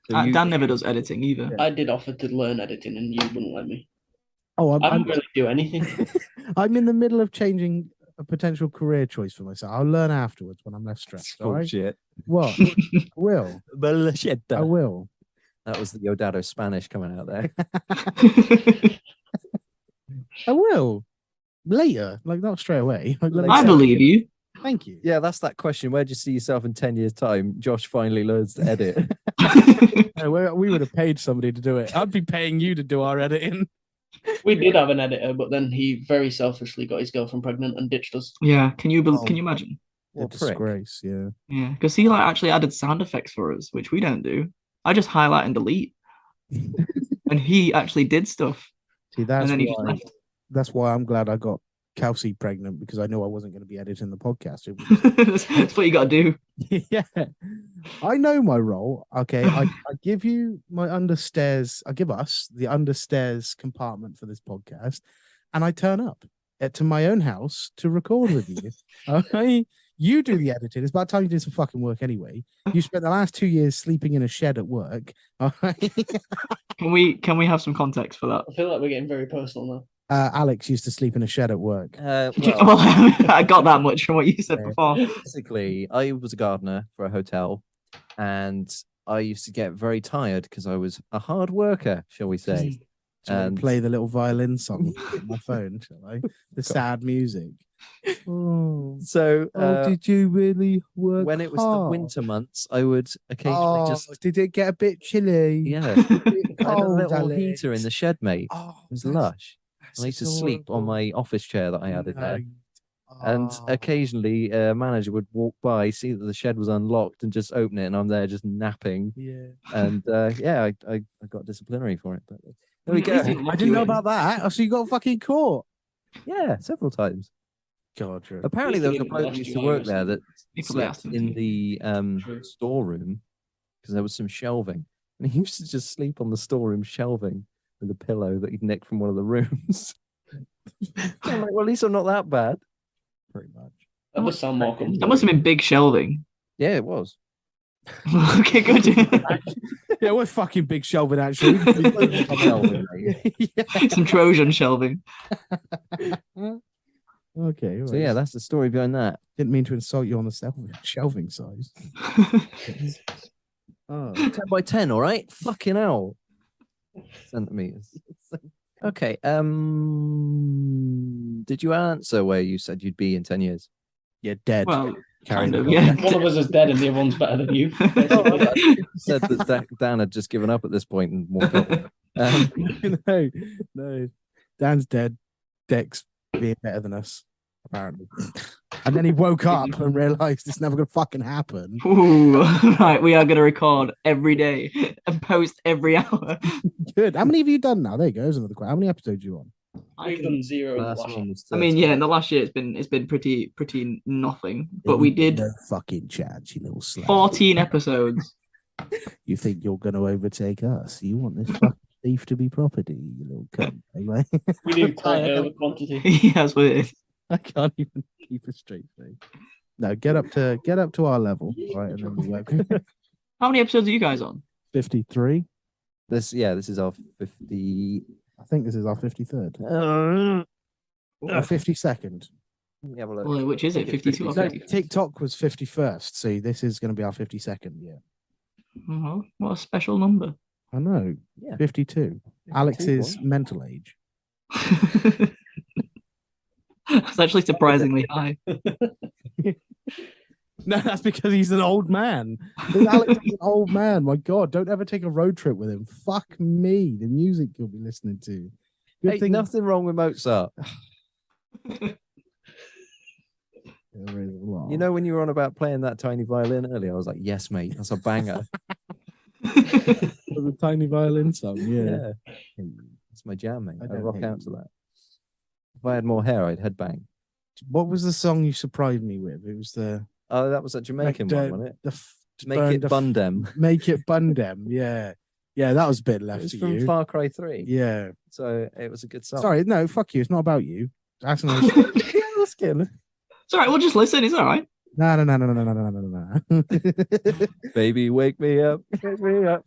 So you- Dan never does editing either. I did offer to learn editing, and you wouldn't let me. Oh, I don't really do anything. I'm in the middle of changing a potential career choice for myself. I'll learn afterwards when I'm less stressed. All right. Bullshit. What? I will. Bullshit. I will. That was the Yodado Spanish coming out there. I will. Later, like not straight away. Like, I believe you. Thank you. Yeah, that's that question. Where do you see yourself in 10 years' time? Josh finally learns to edit. No, we would have paid somebody to do it. I'd be paying you to do our editing. We did have an editor, but then he very selfishly got his girlfriend pregnant and ditched us. Yeah, can you Oh. can you imagine? A What a prick. disgrace. Yeah. Yeah, because he like actually added sound effects for us, which we don't do. I just highlight and delete, and he actually did stuff, See, and that's then he just why. left. That's why I'm glad I got Kelsey pregnant, because I knew I wasn't going to be editing the podcast. It was That's what you got to do. yeah, I know my role. Okay, I give you my understairs. I give us the understairs compartment for this podcast, and I turn up to my own house to record with you. Okay, you do the editing. It's about time you did some fucking work anyway. You spent the last 2 years sleeping in a shed at work. All right? Can we have some context for that? I feel like we're getting very personal now. Alex used to sleep in a shed at work. Well, Well, I got that much from what you said Yeah. before. basically, I was a gardener for a hotel, and I used to get very tired because I was a hard worker, shall we say. So I And play the little violin song on my phone, shall I? The sad music. Oh, so did you really work when it was hard? the winter months, I would occasionally Oh, just, did it get a bit chilly? yeah, Bit I had a cold, little heater in Alex? the shed, mate. Oh, It was that's- lush. that's And I used to just sleep on horrible. my office chair that I had in there. No. And Oh. occasionally, a manager would walk by, see that the shed was unlocked, and just open it, and I'm there just napping. Yeah. And yeah, I got disciplinary for it. But there we At least go. he I locked didn't you know in. about that. Oh, so you got fucking caught. Yeah, several times. God, you're Apparently, there was a didn't bloke last that used you to long, work was there it? that He probably slept asked him in to. the True. storeroom because there was some shelving, and he used to just sleep on the storeroom shelving with a pillow that he'd nicked from one of the rooms. I'm like, well, at least I'm not that bad. pretty much. That does sound more comfortable. That must have been big shelving. Yeah, it was. Okay, good. Yeah, we're fucking big shelving actually. Shelving, mate. Yeah. Some Trojan shelving. Okay. So yeah, that's the story behind that. didn't mean to insult you on the shelving size. Oh, 10 by 10, all right? Fucking hell. Centimeters. Okay. Did you answer where you said you'd be in 10 years? yeah, dead. Well, Carrying kind of, on. yeah. One of us is dead and the other one's better than you. Said that Dan had just given up at this point and walked up. No. Dan's dead. Dex being better than us, apparently. And then he woke up and realized it's never gonna fucking happen. Ooh, right, we are going to record every day and post every hour. Good. How many have you done now? There you go. There's another question. How many episodes are you on? We've done 0 in the Last last year. one was I mean, 30. yeah, in the last year it's been pretty nothing. But we did no fucking chance, you little slut. 14 episodes. You think you're gonna overtake us? You want this fucking thief to be property, you little cunt. Anyway, We do quality over quantity. Yeah, that's what it is. I can't even keep a straight face. No, get up to our level, right? And then we work. How many episodes are you guys on? 53. This is our 50. I think this is our 53rd. Let Or 52nd. me have a look. Well, which is it? 52 or No, 50? TikTok was 51st, so this is going to be our 52nd. Yeah, Oh, what a special number. I know. Yeah. 52. Alex's boy. mental age. It's actually surprisingly high. No, that's because he's an old man. Alex is an old man. My God, don't ever take a road trip with him. Fuck me. The music you'll be listening to. Good Hey, thing nothing wrong with Mozart. there is a lot. You know, when you were on about playing that tiny violin earlier, I was like, yes, mate, that's a banger. the tiny violin song. Yeah. It's my jam, mate. I I don't rock hate out you. to that. If I had more hair, I'd headbang. What was the song you surprised me with? It was the Oh, that was a Jamaican one, wasn't it? Make it Bundem. Make it Bundem. Yeah. Yeah, that was a bit It left was to from you. Far Cry 3. Yeah. So it was a good song. Sorry, no, fuck you. It's not about you. That's nice. Yeah, that's good. It's all right. We'll just listen. It's all right. No. Baby, wake me up. Wake me up.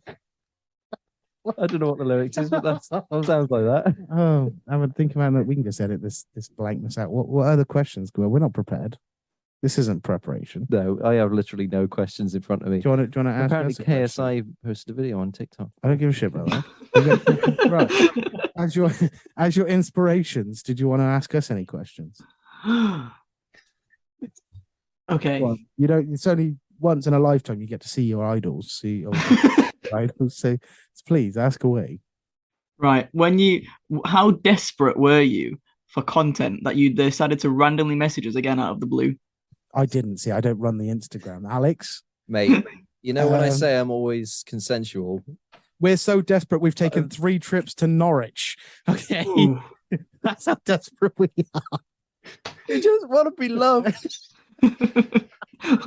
I don't know what the lyrics is, but that sounds like that. Oh, I'm thinking about that. We can just edit this blankness out. What other questions? We're not prepared. This isn't preparation. No, I have literally no questions in front of me. Do you want to ask? Apparently, us a question? KSI posted a video on TikTok. I don't give a shit about that. Right. As your inspirations, did you want to ask us any questions? Okay. Well, you don't. It's only once in a lifetime you get to see your idols. Idols. So please ask away. Right. How desperate were you for content that you decided to randomly message us again out of the blue? I didn't see. I don't run the Instagram. Alex, Mate, you know when I say I'm always consensual, we're so desperate. We've taken 3 trips to Norwich. Okay, that's how desperate we are. you just want to be loved.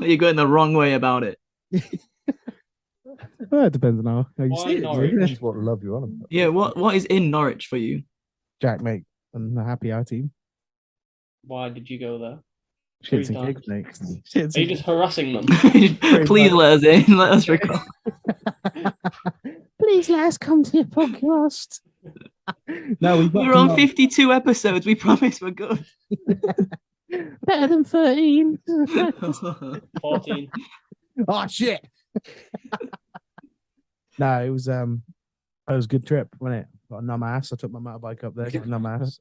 You're going the wrong way about it. Well, it depends on how you Why see it. Norwich? doesn't it? That's what love you want about. Yeah. What is in Norwich for you? Jack, mate, and the happy hour team. Why did you go there? Shits and 3 gigs, times. mate. Shits Are you and just harassing them? Please let us in. Let us record. Please let us come to your podcast. No, we We're on 52 episodes. We promise we're good. better than 13. 14. Oh shit. No, it was a good trip, wasn't it? Got a numb ass. I took my motorbike up there, got a numb ass.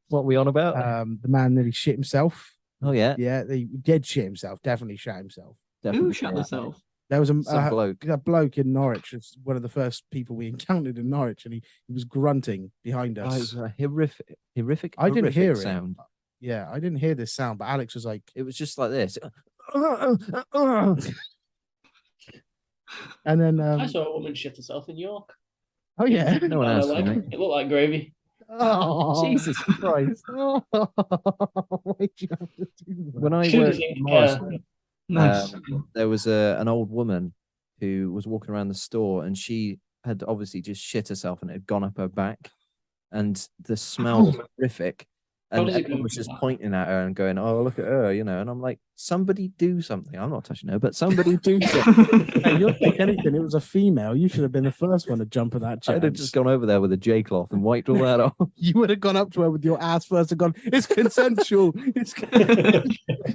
What are we on about? The man nearly shit himself. Oh yeah, Yeah, he did shit himself, definitely shot himself. definitely. Who shot herself? There was Some a bloke. bloke in Norwich. It's one of the first people we encountered in Norwich, and he was grunting behind Oh, it us. was a horrific. I didn't hear it. sound. Yeah, I didn't hear this sound, but Alex was like, It was just like this. and then I saw a woman shit herself in York. oh yeah, No one On her asked leg. me. It looked like gravy. oh Jesus Christ! oh, why'd you have to do that? When I She worked doesn't in care. Morrison, Nice. there was an old woman who was walking around the store, and she had obviously just shit herself, and it had gone up her back, and the smell was horrific. How And does it everyone go was to just that? pointing at her and going, "Oh, look at her," you know. And I'm like, "Somebody do something." I'm not touching her, but somebody do something. Hey, you'll take anything. It was a female. You should have been the first one to jump at that chance. I'd have just gone over there with a J cloth and wiped all that off. You would have gone up to her with your ass first and gone, "It's consensual." It's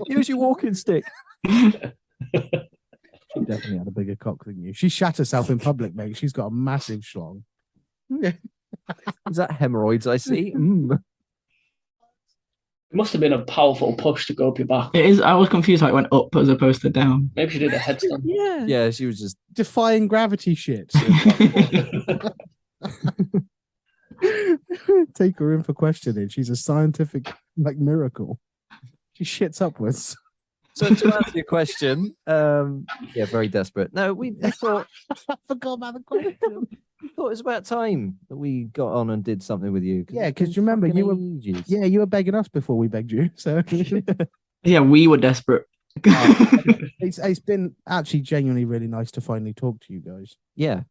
Use your walking stick. She definitely had a bigger cock than you. She shat herself in public, mate. She's got a massive schlong. Is that hemorrhoids I see? Mm. It must have been a powerful push to go up your back. It is. I was confused how it went up as opposed to down. Maybe she did a headstand. Yeah. Yeah, she was just. Defying gravity shit. Take her in for questioning. She's a scientific miracle. She shits upwards. So to answer your question, yeah, very desperate. No, I thought I forgot about the question. we thought it was about time that we got on and did something with you. Yeah, it's 'cause been you remember fucking you were- ages. Yeah, you were begging us before we begged you. So Yeah, we were desperate. it's been actually genuinely really nice to finally talk to you guys. Yeah.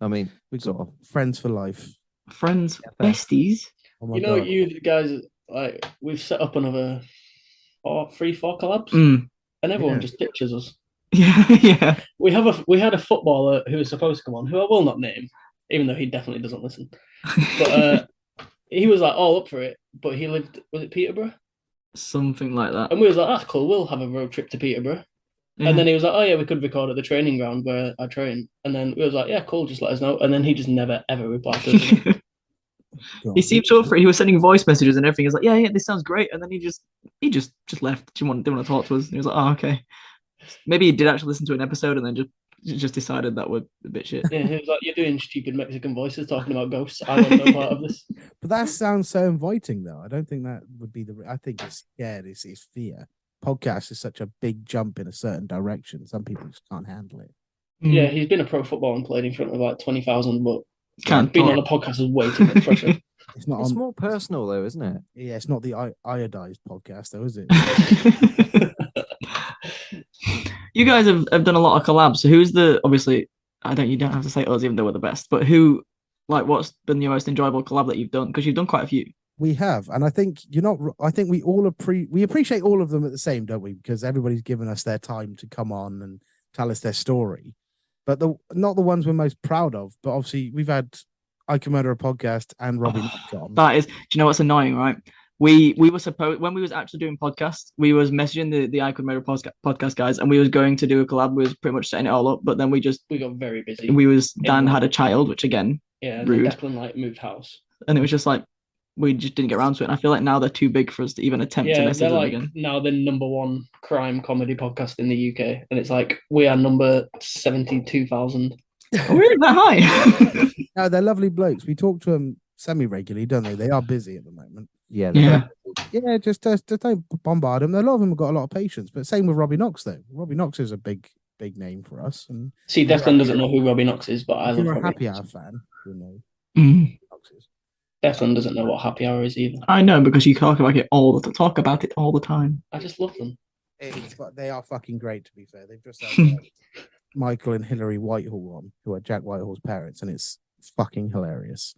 I mean, we We've sort got of. friends for life. Friends, Yeah, besties. Oh my You know, God. you guys, like, we've set up another 4 collabs, Mm. and everyone Yeah. just ditches us. Yeah, yeah. We had a footballer who was supposed to come on, who I will not name, even though he definitely doesn't listen. But he was like all up for it, but he lived, was it Peterborough? Something like that. And we was like, that's cool, we'll have a road trip to Peterborough. Yeah. And then he was like, oh yeah, we could record at the training ground where I train. And then we was like, yeah, cool, just let us know. And then he just never ever replied to us again. He seemed so free. He was sending voice messages and everything. He was like, yeah, this sounds great. And then he just left. Didn't want to talk to us. He was like, oh, okay. Maybe he did actually listen to an episode and then just decided that was a bit shit. Yeah, he was like, you're doing stupid Mexican voices talking about ghosts. I want no part of this. But that sounds so inviting, though. I don't think that would be I think it's scared. It's fear. Podcast is such a big jump in a certain direction. Some people just can't handle it. Yeah, he's been a pro footballer and played in front of like 20,000, but Can't being talk. on a podcast is way too much pressure. It's not It's on. more personal though, isn't it? Yeah, it's not the iodized podcast, though, is it? You guys have done a lot of collabs. So who's obviously you don't have to say us even though we're the best, but what's been your most enjoyable collab that you've done? Because you've done quite a few. We have, and I think I think we all appreciate all of them at the same, don't we? Because everybody's given us their time to come on and tell us their story, but not the ones we're most proud of. But obviously, we've had I Can Murder a Podcast and Robbie Knox on. That is, do you know what's annoying, right? We were supposed, when we was actually doing podcasts, we was messaging the I Could Murder podcast guys, and we was going to do a collab. We was pretty much setting it all up, but then we got very busy. Dan had a child, which again, rude. Declan like moved house, and it was just like we just didn't get around to it. And I feel like now they're too big for us to even attempt to message them again. Now they're number one crime comedy podcast in the UK, and it's like we are number 72,000. We're that high. No, they're lovely blokes. We talk to them semi-regularly, don't they? They are busy at the moment. Yeah. Yeah, just don't bombard them. A lot of them have got a lot of patience, but same with Robbie Knox, though. Robbie Knox is a big name for us. And see, Declan doesn't know who Robbie Knox is, but I love you're a Robbie Happy Knox. Hour fan. You know, Mm. Declan doesn't know what Happy Hour is either. I know, because you talk about it all the time. I just love them. They are fucking great, to be fair. They've just had Michael and Hillary Whitehall on, who are Jack Whitehall's parents, and it's fucking hilarious.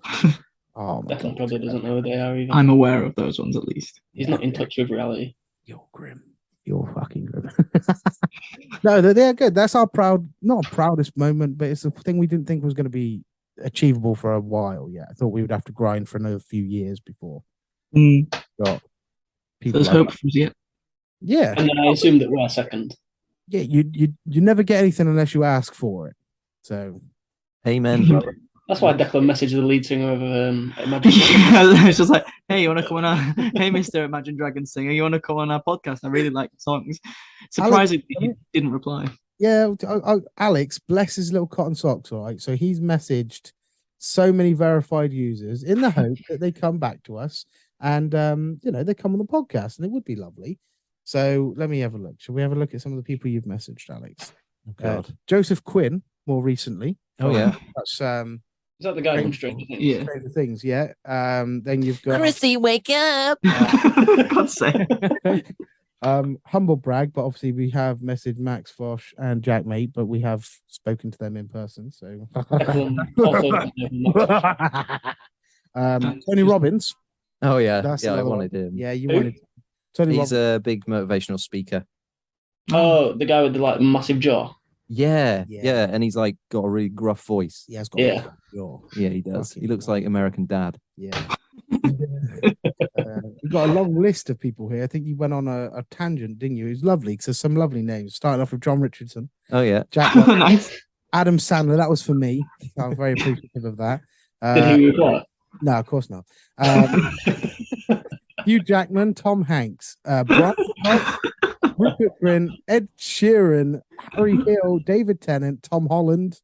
Oh my Declan God. probably doesn't know who they are either. I'm aware of those ones at least. He's not in touch with reality. You're grim. You're fucking grim. No, they're good. That's our not proudest moment, but it's a thing we didn't think was going to be achievable for a while. Yeah, I thought we would have to grind for another few years before got people. There's hope for it. Yeah, And then I assume that we're second. yeah. You never get anything unless you ask for it. So, Amen, brother. That's why Declan messaged the lead singer of Imagine. It's just like, hey, you want to come on our, hey, Mr. Imagine Dragons singer, you want to come on our podcast? I really like the songs. Surprisingly, he didn't reply. yeah, Alex, bless his little cotton socks. All right, so he's messaged so many verified users in the hope that they come back to us and they come on the podcast, and it would be lovely. So let me have a look. Shall we have a look at some of the people you've messaged, Alex? Oh, God. Joseph Quinn, more recently. Oh yeah. That's Is that the guy from Stranger Things? Yeah. Stranger Things, yeah. Then you've got Chrissy, wake up. God's sake. humble brag, but obviously we have messaged Max Fosh and Jack Mate, but we have spoken to them in person. So Declan also Tony Robbins. Oh yeah. That's I another wanted him. Yeah, you Who? wanted Tony He's Robbins. a big motivational speaker. Oh, the guy with the like massive jaw. Yeah, Yeah. yeah, and he's like got a really gruff voice. He has got Yeah. Yeah, he does. Fucking He looks hell. like American Dad. Yeah. We've got a long list of people here. I think you went on a tangent, didn't you? It was lovely because there's some lovely names. Starting off with John Richardson, Oh yeah. Jack White, Nice. Adam Sandler. That was for me. So I'm very appreciative of that. Did he reply? No, of course not. Hugh Jackman, Tom Hanks, Brian Cox, Rupert Grint, Ed Sheeran, Harry Hill, David Tennant, Tom Holland,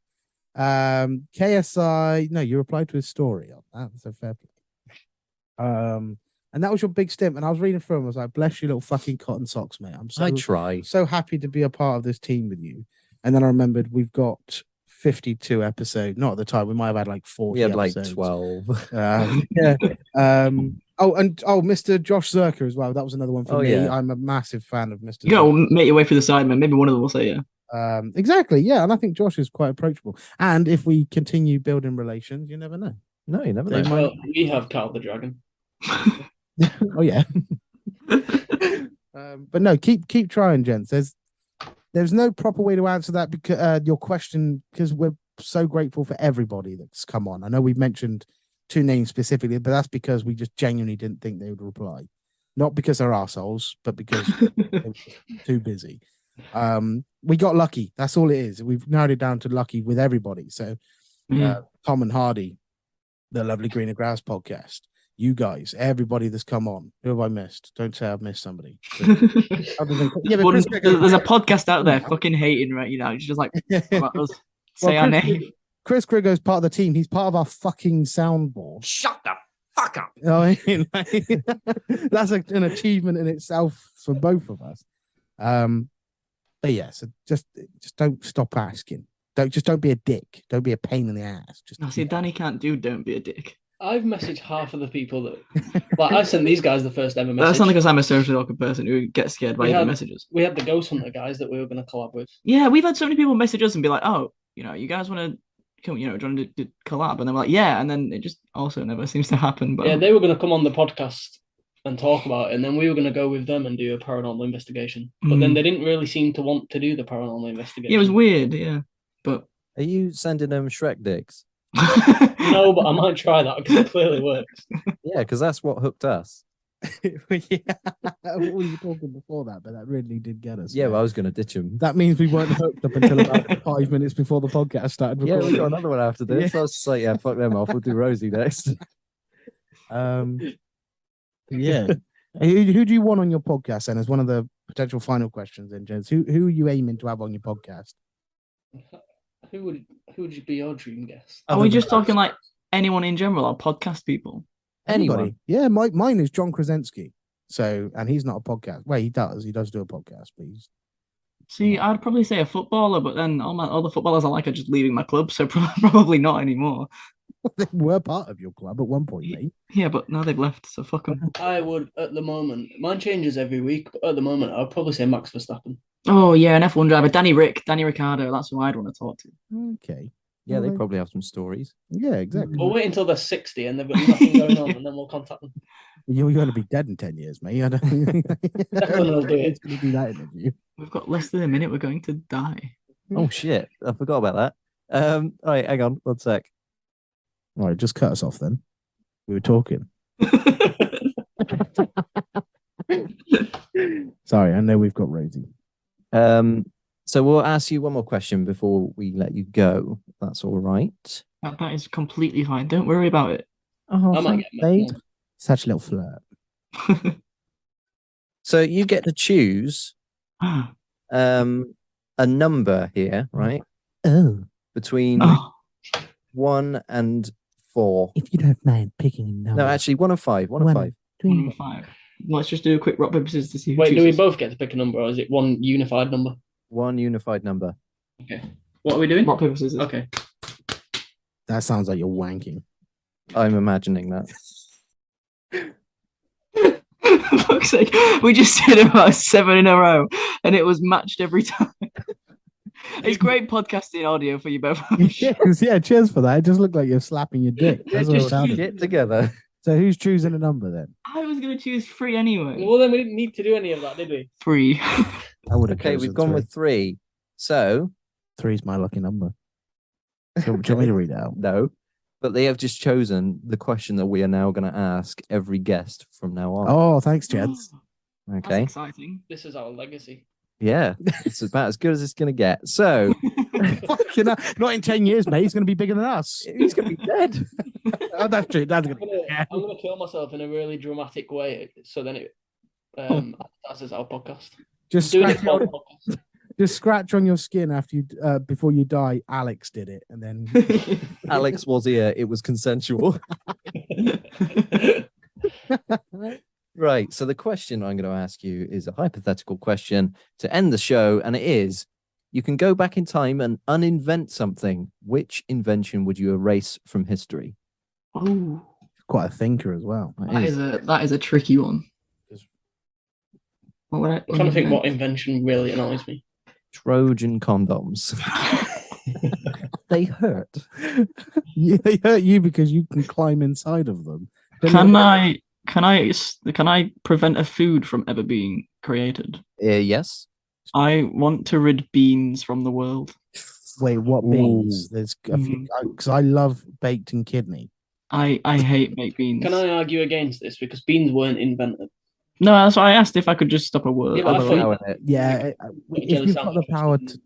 KSI. No, you replied to his story on that. So fair play. And that was your big stint. And I was reading through them. I was like, bless you, little fucking cotton socks, mate. I'm I try. so happy to be a part of this team with you. And then I remembered we've got 52 episodes. Not at the time. We might have had like 40 We had like episodes. 12. Yeah. Mr. Josh Zerker as well. That was another one for Oh, me. yeah. I'm a massive fan of Mr. You gotta make your way through the side, man. Maybe one of them will say yeah. Exactly. Yeah. And I think Josh is quite approachable. And if we continue building relations, you never know. No, you never They know. might- Well, we have Carl the Dragon. Oh yeah. But no, keep trying, gents. There's no proper way to answer that because your question, because we're so grateful for everybody that's come on. I know we've mentioned 2 names specifically, but that's because we just genuinely didn't think they would reply. Not because they're assholes, but because they were too busy. We got lucky. That's all it is. We've narrowed it down to lucky with everybody. So Tom and Hardy, the Lovely Greener Grass podcast. You guys, everybody that's come on. Who have I missed? Don't say I've missed somebody. Other than, yeah, but Chris Grigg- There's a podcast out there fucking hating right now. It's just like, about us. Say our name. Chris Griggo's part of the team. He's part of our fucking soundboard. Shut the fuck up. You know what I mean? Like, that's an achievement in itself for both of us. But yeah, so just don't stop asking. Don't be a dick. Don't be a pain in the ass. Just No, see, Danny can't do don't be a dick. I've messaged half of the people that, like, I sent these guys the first ever message. That's not because I'm a socially awkward person who gets scared by the messages. We had the Ghost Hunter guys that we were going to collab with. Yeah, we've had so many people message us and be like, "Oh, you guys want to come, join the collab?" And they're like, "Yeah," and then it just also never seems to happen. But yeah, they were going to come on the podcast and talk about it, and then we were going to go with them and do a paranormal investigation. But then they didn't really seem to want to do the paranormal investigation. Yeah, it was weird. Yeah, but Are you sending them Shrek dicks? No, but I might try that because it clearly works. Yeah, because that's what hooked us. yeah. We were talking before that, but that really did get us. Yeah, well, I was going to ditch him. That means we weren't hooked up until about 5 minutes before the podcast started Yeah, recording. we got another one after this. So I was just like, yeah, fuck them off. We'll do Rosie next. Yeah. Who do you want on your podcast then as one of the potential final questions then, James? Who are you aiming to have on your podcast? Who would be your dream guest? are we just talking like anyone in general or podcast people? Anyone. Anybody? Yeah, mine is John Krasinski. So, and he's not a podcast. Well, he does do a podcast, but he's See, I'd probably say a footballer, but then all the footballers I like are just leaving my club, so probably not anymore. they were part of your club at one point, mate. Yeah, but now they've left, so fuck them. I would, at the moment, mine changes every week, but at the moment, I would probably say Max Verstappen. Oh yeah, an F1 driver, Danny Ricciardo. That's who I'd want to talk to. Okay. Yeah, they Well, probably have some stories. Yeah, exactly. We'll wait until they're 60 and they've got nothing going on, and then we'll contact them. You're going to be dead in 10 years, mate. I don't Declan will do it. It's going to do that interview. We've got less than a minute. We're going to die. Oh, shit. I forgot about that. All right, hang on. 1 sec. All right, just cut us off then. We were talking. Sorry, I know we've got Rosie. So we'll ask you one more question before we let you go. If that's all right. That is completely fine. Don't worry about it. Oh, I might thanks, get babe. more. Such a little flirt. So you get to choose a number here, right? Oh, Between Oh, 1 and 4. if you don't mind picking a number. No, actually, 1 and 5. 1 and 5. number 5. Let's just do a quick rock paper scissors to see who Wait, do we chooses. both get to pick a number, or is it one unified number? 1 unified number. Okay. What are we doing? Rock paper scissors. Okay. That sounds like you're wanking. I'm imagining that. For fuck's sake, we just did about 7 in a row, and it was matched every time. It's great podcasting audio for you both. Yeah, cheers for that. It just looked like you're slapping your dick. That's what it Just sounded. get together. So who's choosing a number then? I was going to choose 3 anyway. Well, then we didn't need to do any of that, did we? 3. I would have. Okay, we've gone with 3. So, 3's my lucky number. So, do you want me to read it out? no. But they have just chosen the question that we are now going to ask every guest from now on. Oh, thanks, Jeds. That's Okay. exciting. This is our legacy. Yeah. It's about as good as it's going to get. So, Fucking hell. Not in 10 years, mate. He's going to be bigger than us. he's going to be dead. Oh, that's true. That's I'm good. gonna kill myself in a really dramatic way, so then it that's as our podcast. Just Doing it scratch, for our podcast. just scratch on your skin after you before you die. Alex did it, and then Alex was here. It was consensual. Right. So the question I'm going to ask you is a hypothetical question to end the show. And it is, you can go back in time and uninvent something. Which invention would you erase from history? Oh, quite a thinker as well. that is a tricky one. What would I I'm trying to think what invention really annoys me. Trojan condoms. They hurt. Yeah, they hurt you because you can climb inside of them. Can I prevent a food from ever being created? Yes. I want to rid beans from the world. Wait, what beans? Ooh. There's a few because I love baked and kidney. I hate baked beans. Can I argue against this because beans weren't invented? No, that's why I asked if I could just stop a word. Yeah, but I I'm thought- allowing it. Yeah, if jelly you've got the sandwich or power something.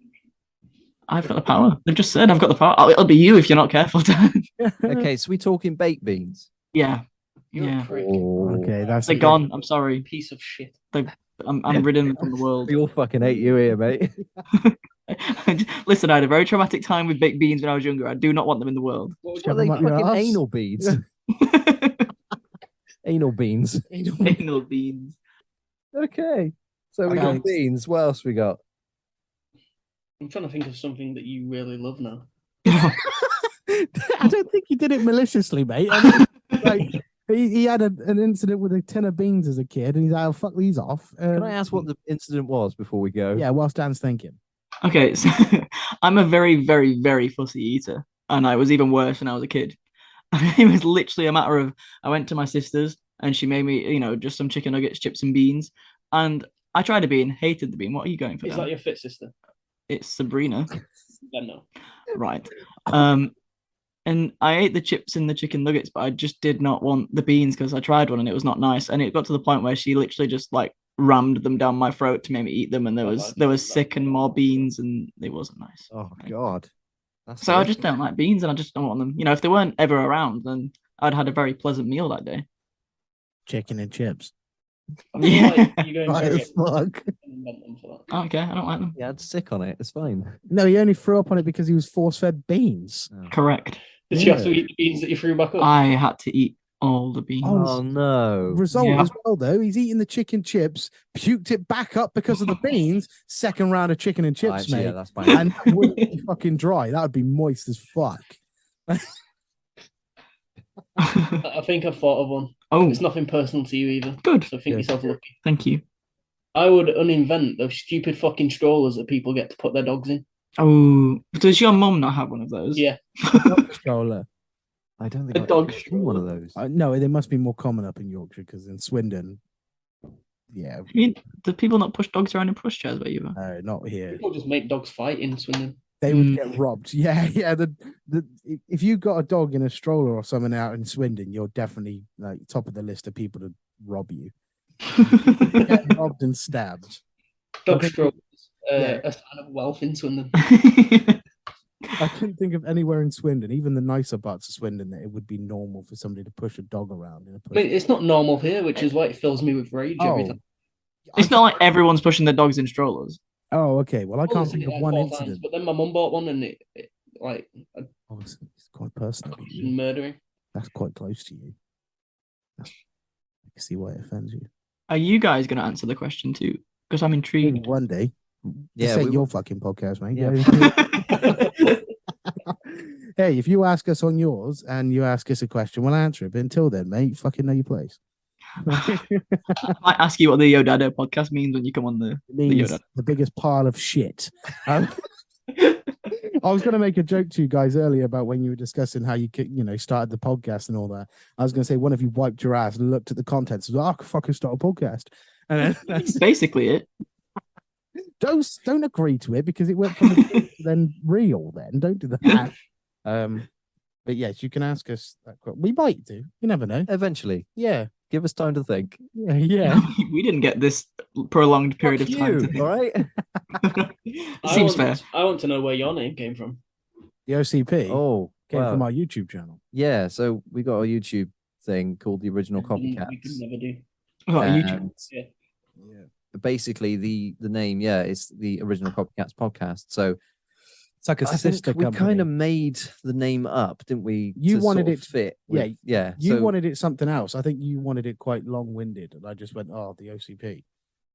I've got the power. They've just said I've got the power. It'll be you if you're not careful, Dan. Okay, so we talking baked beans? Yeah. You're Yeah. a prick. Okay, that's They're a gone. I'm sorry. Piece of shit. I'm ridden from the world. We all fucking hate you here, mate. Listen, I had a very traumatic time with baked beans when I was younger. I do not want them in the world. What would What you are they Shove 'em up your fucking arse? anal beads? Anal beans. Anal beans. Okay. So we Okay. got beans. What else we got? I'm trying to think of something that you really love now. I don't think he did it maliciously, mate. I mean, like, he had an incident with a tin of beans as a kid, and he's like, "Oh, fuck these off." Can I ask what the incident was before we go? Yeah, whilst Dan's thinking. Okay, so I'm a very, very, very fussy eater, and I was even worse when I was a kid. It was literally a matter of I went to my sister's and she made me, just some chicken nuggets, chips, and beans. And I tried a bean, hated the bean. What are you going for? Is Dan? that your fit sister? It's Sabrina, Then no. right? And I ate the chips and the chicken nuggets, but I just did not want the beans because I tried one and it was not nice. And it got to the point where she literally just like rammed them down my throat to make me eat them, and there was sick and more beans, and it wasn't nice. Oh God. That's So I awful. just don't like beans, and I just don't want them. If they weren't ever around, then I'd had a very pleasant meal that day. Chicken and chips. I feel Yeah. like you're going Right very as fuck. invent them for that. Oh, okay, I don't like them. He had sick on it. It's fine. No, he only threw up on it because he was force-fed beans. Oh. Correct. Did you have to Yeah. eat the beans that you threw back up? I had to eat all the beans. Oh no. Result Yeah. as well, though. He's eating the chicken chips, puked it back up because of the beans. Second round of chicken and chips, Actually, mate. yeah, that's fine. And that wouldn't be fucking dry. That would be moist as fuck. I think I've thought of one. Oh, It's nothing personal to you either. good. So think Good. yourself lucky. Thank you. I would uninvent those stupid fucking strollers that people get to put their dogs in. Oh, does your mum not have one of those? Yeah. Dog stroller. I don't think A I've dog ever seen one of those. No, they must be more common up in Yorkshire because in Swindon, yeah, I mean, do people not push dogs around in pushchairs where you are? not here. People just make dogs fight in Swindon. They would Mm. get robbed. Yeah, yeah. If you got a dog in a stroller or something out in Swindon, you're definitely like top of the list of people to rob you. Get robbed and stabbed. Dog Okay. strollers, Yeah. a sign of wealth in Swindon. I couldn't think of anywhere in Swindon, even the nicer parts of Swindon, that it would be normal for somebody to push a dog around in a I mean, push. it's not normal here, which is why it fills me with rage every time. It's not like everyone's pushing their dogs in strollers. Oh, okay. Well, I I've can't only seen think it of like one 4 times, incident. but then my mum bought one and it like Oh, it's quite personal. murdering. That's quite close to you. I can see why it offends you. Are you guys going to answer the question too? Because I'm Maybe intrigued. one day. Yeah, This ain't we your will- fucking podcast, mate. Yeah. Hey, if you ask us on yours and you ask us a question, we'll answer it. But until then, mate, fucking know your place. I might ask you what the Yodado podcast means when you come on the It means Yodado. the biggest pile of shit. I was going to make a joke to you guys earlier about when you were discussing how you started the podcast and all that. I was going to say one of you wiped your ass and looked at the contents and was like, I could fucking start a podcast. And then That's basically it. don't agree to it because it went from the joke to then real. Then don't do that. But yes, you can ask us that. We might do. You never know. Eventually, Yeah, give us time to think. yeah. We didn't get this prolonged period of Fuck time. you, To think. all right? Seems fair. I want to know where your name came from. The OCP Oh, came wow. from our YouTube channel. Yeah. So we got a YouTube thing called the Original We could Copycats. never do. Oh, YouTube. And Yeah. basically, the name, yeah, is the Original Copycats podcast. So It's like a I sister think we company. kind of made the name up, didn't we? You to wanted sort of it- fit. yeah, with- yeah. You so, wanted it something else. I think you wanted it quite long-winded, and I just went, "Oh, the OCP,"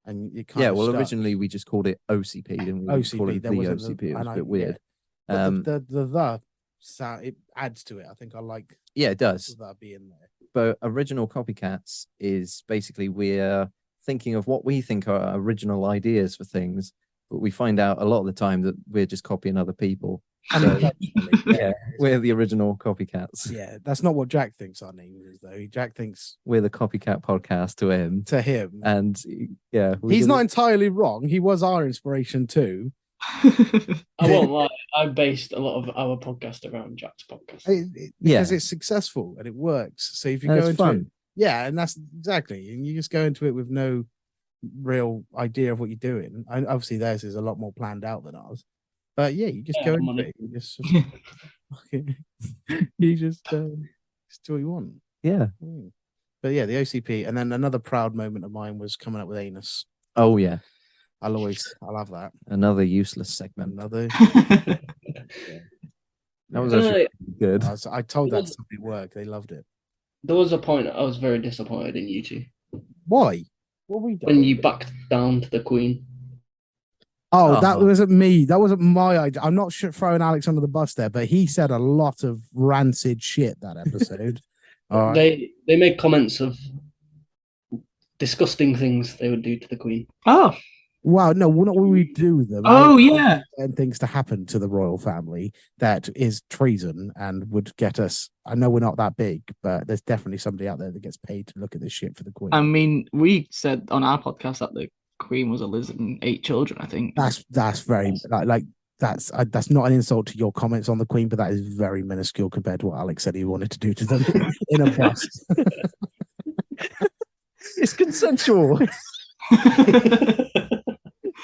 and it kind yeah. of Well, stuck. originally we just called it OCP, didn't we? We didn't call OCP. it There the wasn't OCP. It was and a bit weird. But Um, the sound, it adds to it. I think I like yeah, it does. that being there. But Original Copycats is basically we're thinking of what we think are original ideas for things, but we find out a lot of the time that we're just copying other people. So, Unintentionally, yeah, we're the original copycats. yeah, that's not what Jack thinks our name is, though. Jack thinks We're the copycat podcast to him. to him. And yeah, we He's did not it- entirely wrong. He was our inspiration too. I won't lie. I based a lot of our podcast around Jack's podcast. Because Yeah. it's successful and it works. So if you and go it's into fun. it, yeah, and that's exactly, and you just go into it with no real idea of what you're doing. And obviously, theirs is a lot more planned out than ours. But yeah, you just Yeah, go into money. it. You just do what you want. Yeah. But yeah, the OCP, and then another proud moment of mine was coming up with anus. Oh yeah. I'll have that. Another useless segment. Another. That was Yeah. actually good. I told that to somebody at work. They loved it. There was a point I was very disappointed in you two Why? What have we done? when you backed down to the Queen. Oh, that Oh. wasn't me. That wasn't my idea. I'm not throwing Alex under the bus there, but he said a lot of rancid shit that episode. All right. They made comments of disgusting things they would do to the Queen. Oh, Well, no, what will we do with them? oh yeah. And things to happen to the royal family that is treason and would get us. I know we're not that big, but there's definitely somebody out there that gets paid to look at this shit for the Queen. I mean, we said on our podcast that the Queen was a lizard and 8 children. I think That's very like that's not an insult to your comments on the Queen, but that is very minuscule compared to what Alex said he wanted to do to them in a bus. It's consensual.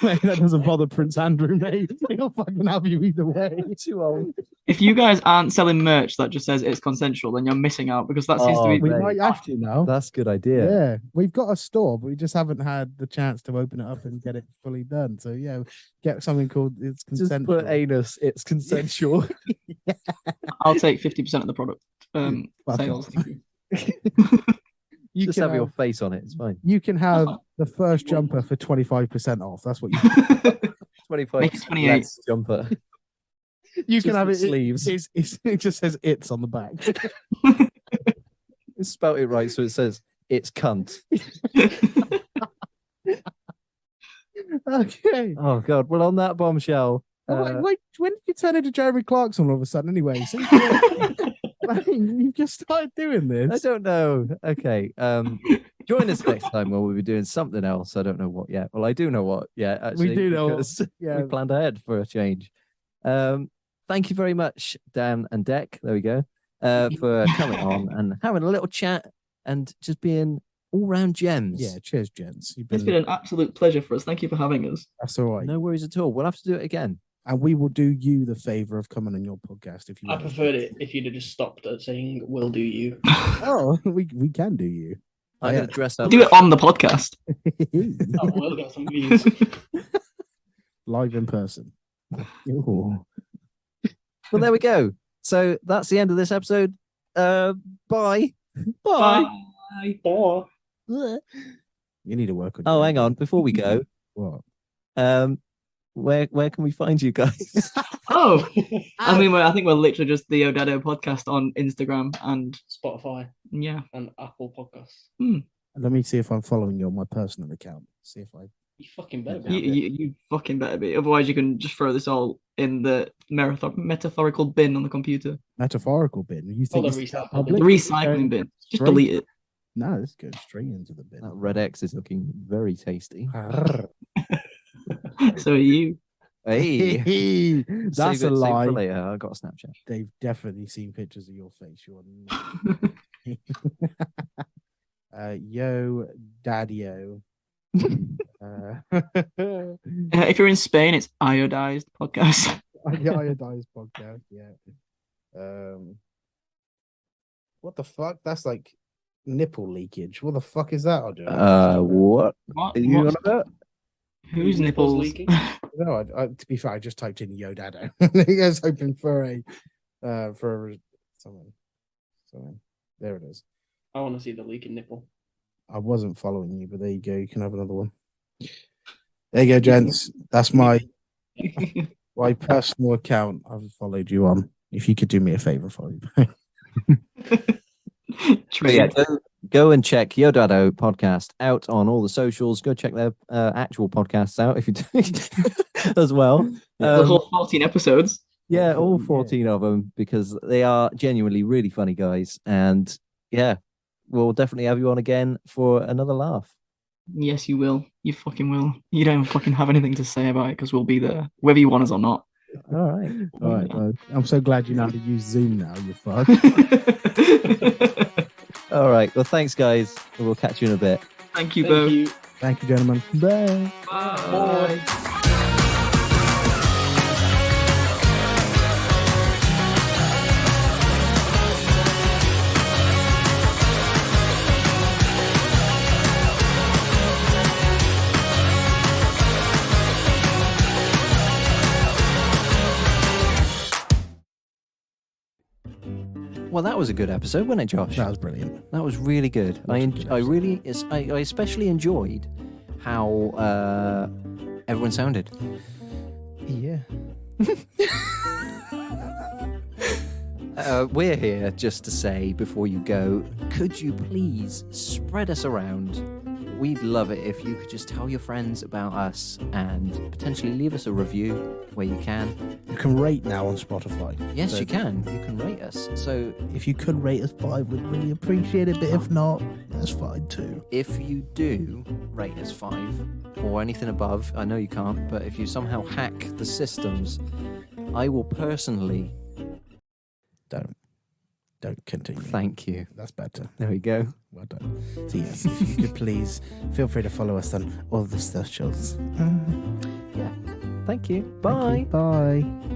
Mate, that doesn't bother Prince Andrew, mate. He'll fucking have you either way. Too old. If you guys aren't selling merch that just says it's consensual, then you're missing out because that seems to Oh, be. We mate. might have to now. That's a good idea. Yeah, we've got a store, but we just haven't had the chance to open it up and get it fully done. So yeah, get something called it's Just consensual. put anus. It's consensual. I'll take 50% of the product Fuck sales. off. Thank you. You Just can have your face on it. It's fine. you can have the first jumper for 25% off. That's what you 25 Make it 28. less jumper. you can Just have the it. sleeves. It just says "it's" on the back. It's spelt it right, so it says it's cunt. Okay. Oh god. Well, on that bombshell. Wait, when did you turn into Jeremy Clarkson all of a sudden? Anyway, since you've just started doing I this. don't know. Okay. Join us next time where we'll be doing something else. I don't know what yet. Well, I do know what. Yeah, actually, do know what, because yeah. we planned ahead for a change. Thank you very much, Dan and Deck. There we go. For coming on and having a little chat and just being all-round gems. Yeah, cheers, gents. It's been an absolute pleasure for us. Thank you for having us. That's all right. No worries at all. We'll have to do it again. And we will do you the favor of coming on your podcast if you I want. preferred it if you'd have just stopped at saying "will do you." Oh, we can do you. I'm going to dress up. Do it on the podcast. That will get some views. Live in person. Ooh. Well, there we go. So that's the end of this episode. Bye. Bye. Bye. Bye. You need to work on. Oh, your- hang on. Before we go, What? where can we find you guys? Oh, I mean, I think we're literally just the Yodado Podcast on Instagram and Spotify yeah. and Apple Podcasts. Let me see if I'm following you on my personal account. See if I. You fucking better You, be. you fucking better be. Otherwise, you can just throw this all in the metaphorical bin on the computer. Metaphorical bin. You think the it's recycle that The public? recycling bin. Just Straight- delete it. No, this goes straight into the bin. That red X is looking very tasty. So are you. Hey. That's Save a it- save it lie. for later. I got a Snapchat. They've definitely seen pictures of your face. You're yo, daddy-o. If you're in Spain, it's Iodized Podcast. The Iodized Podcast, yeah. What the fuck? That's like nipple leakage. What the fuck is that? I'll do. What? What? Are you on What's- about? Whose Nipples nipples? leaking? No, to be fair, I just typed in Yodado. I was hoping for something. There it is. I want to see the leaking nipple. I wasn't following you, but there you go. You can have another one. There you go, gents. That's my personal account. I've followed you on. If you could do me a favor for me. But yeah, go and check Yodado Podcast out on all the socials. Go check their actual podcasts out if you do as well. The whole 14 episodes. Yeah, all 14 of them, because they are genuinely really funny guys. And yeah, we'll definitely have you on again for another laugh. Yes, you will. You fucking will. You don't fucking have anything to say about it because we'll be there, whether you want us or not. All right. All right. Well, I'm so glad you know how to use Zoom now, you fuck. All right. Well, thanks, guys. We'll catch you in a bit. Thank you Thank both. you. Thank you, gentlemen. Bye. Bye. Bye. Well, that was a good episode, wasn't it, Josh? That was brilliant. That was really good. I especially enjoyed how everyone sounded. Yeah. We're here just to say before you go, could you please spread us around? We'd love it if you could just tell your friends about us and potentially leave us a review where you can. You can rate now on Spotify. Yes, So you can. You can rate us. So If you could rate us 5, we'd really appreciate it. But if not, that's fine too. if you do rate us 5 or anything above, I know you can't, but if you somehow hack the systems, I will personally Don't continue. thank you. That's better. There we go. Well done. So yes, if you could please feel free to follow us on all the socials. Yeah. Thank you. Thank Bye. you. Bye.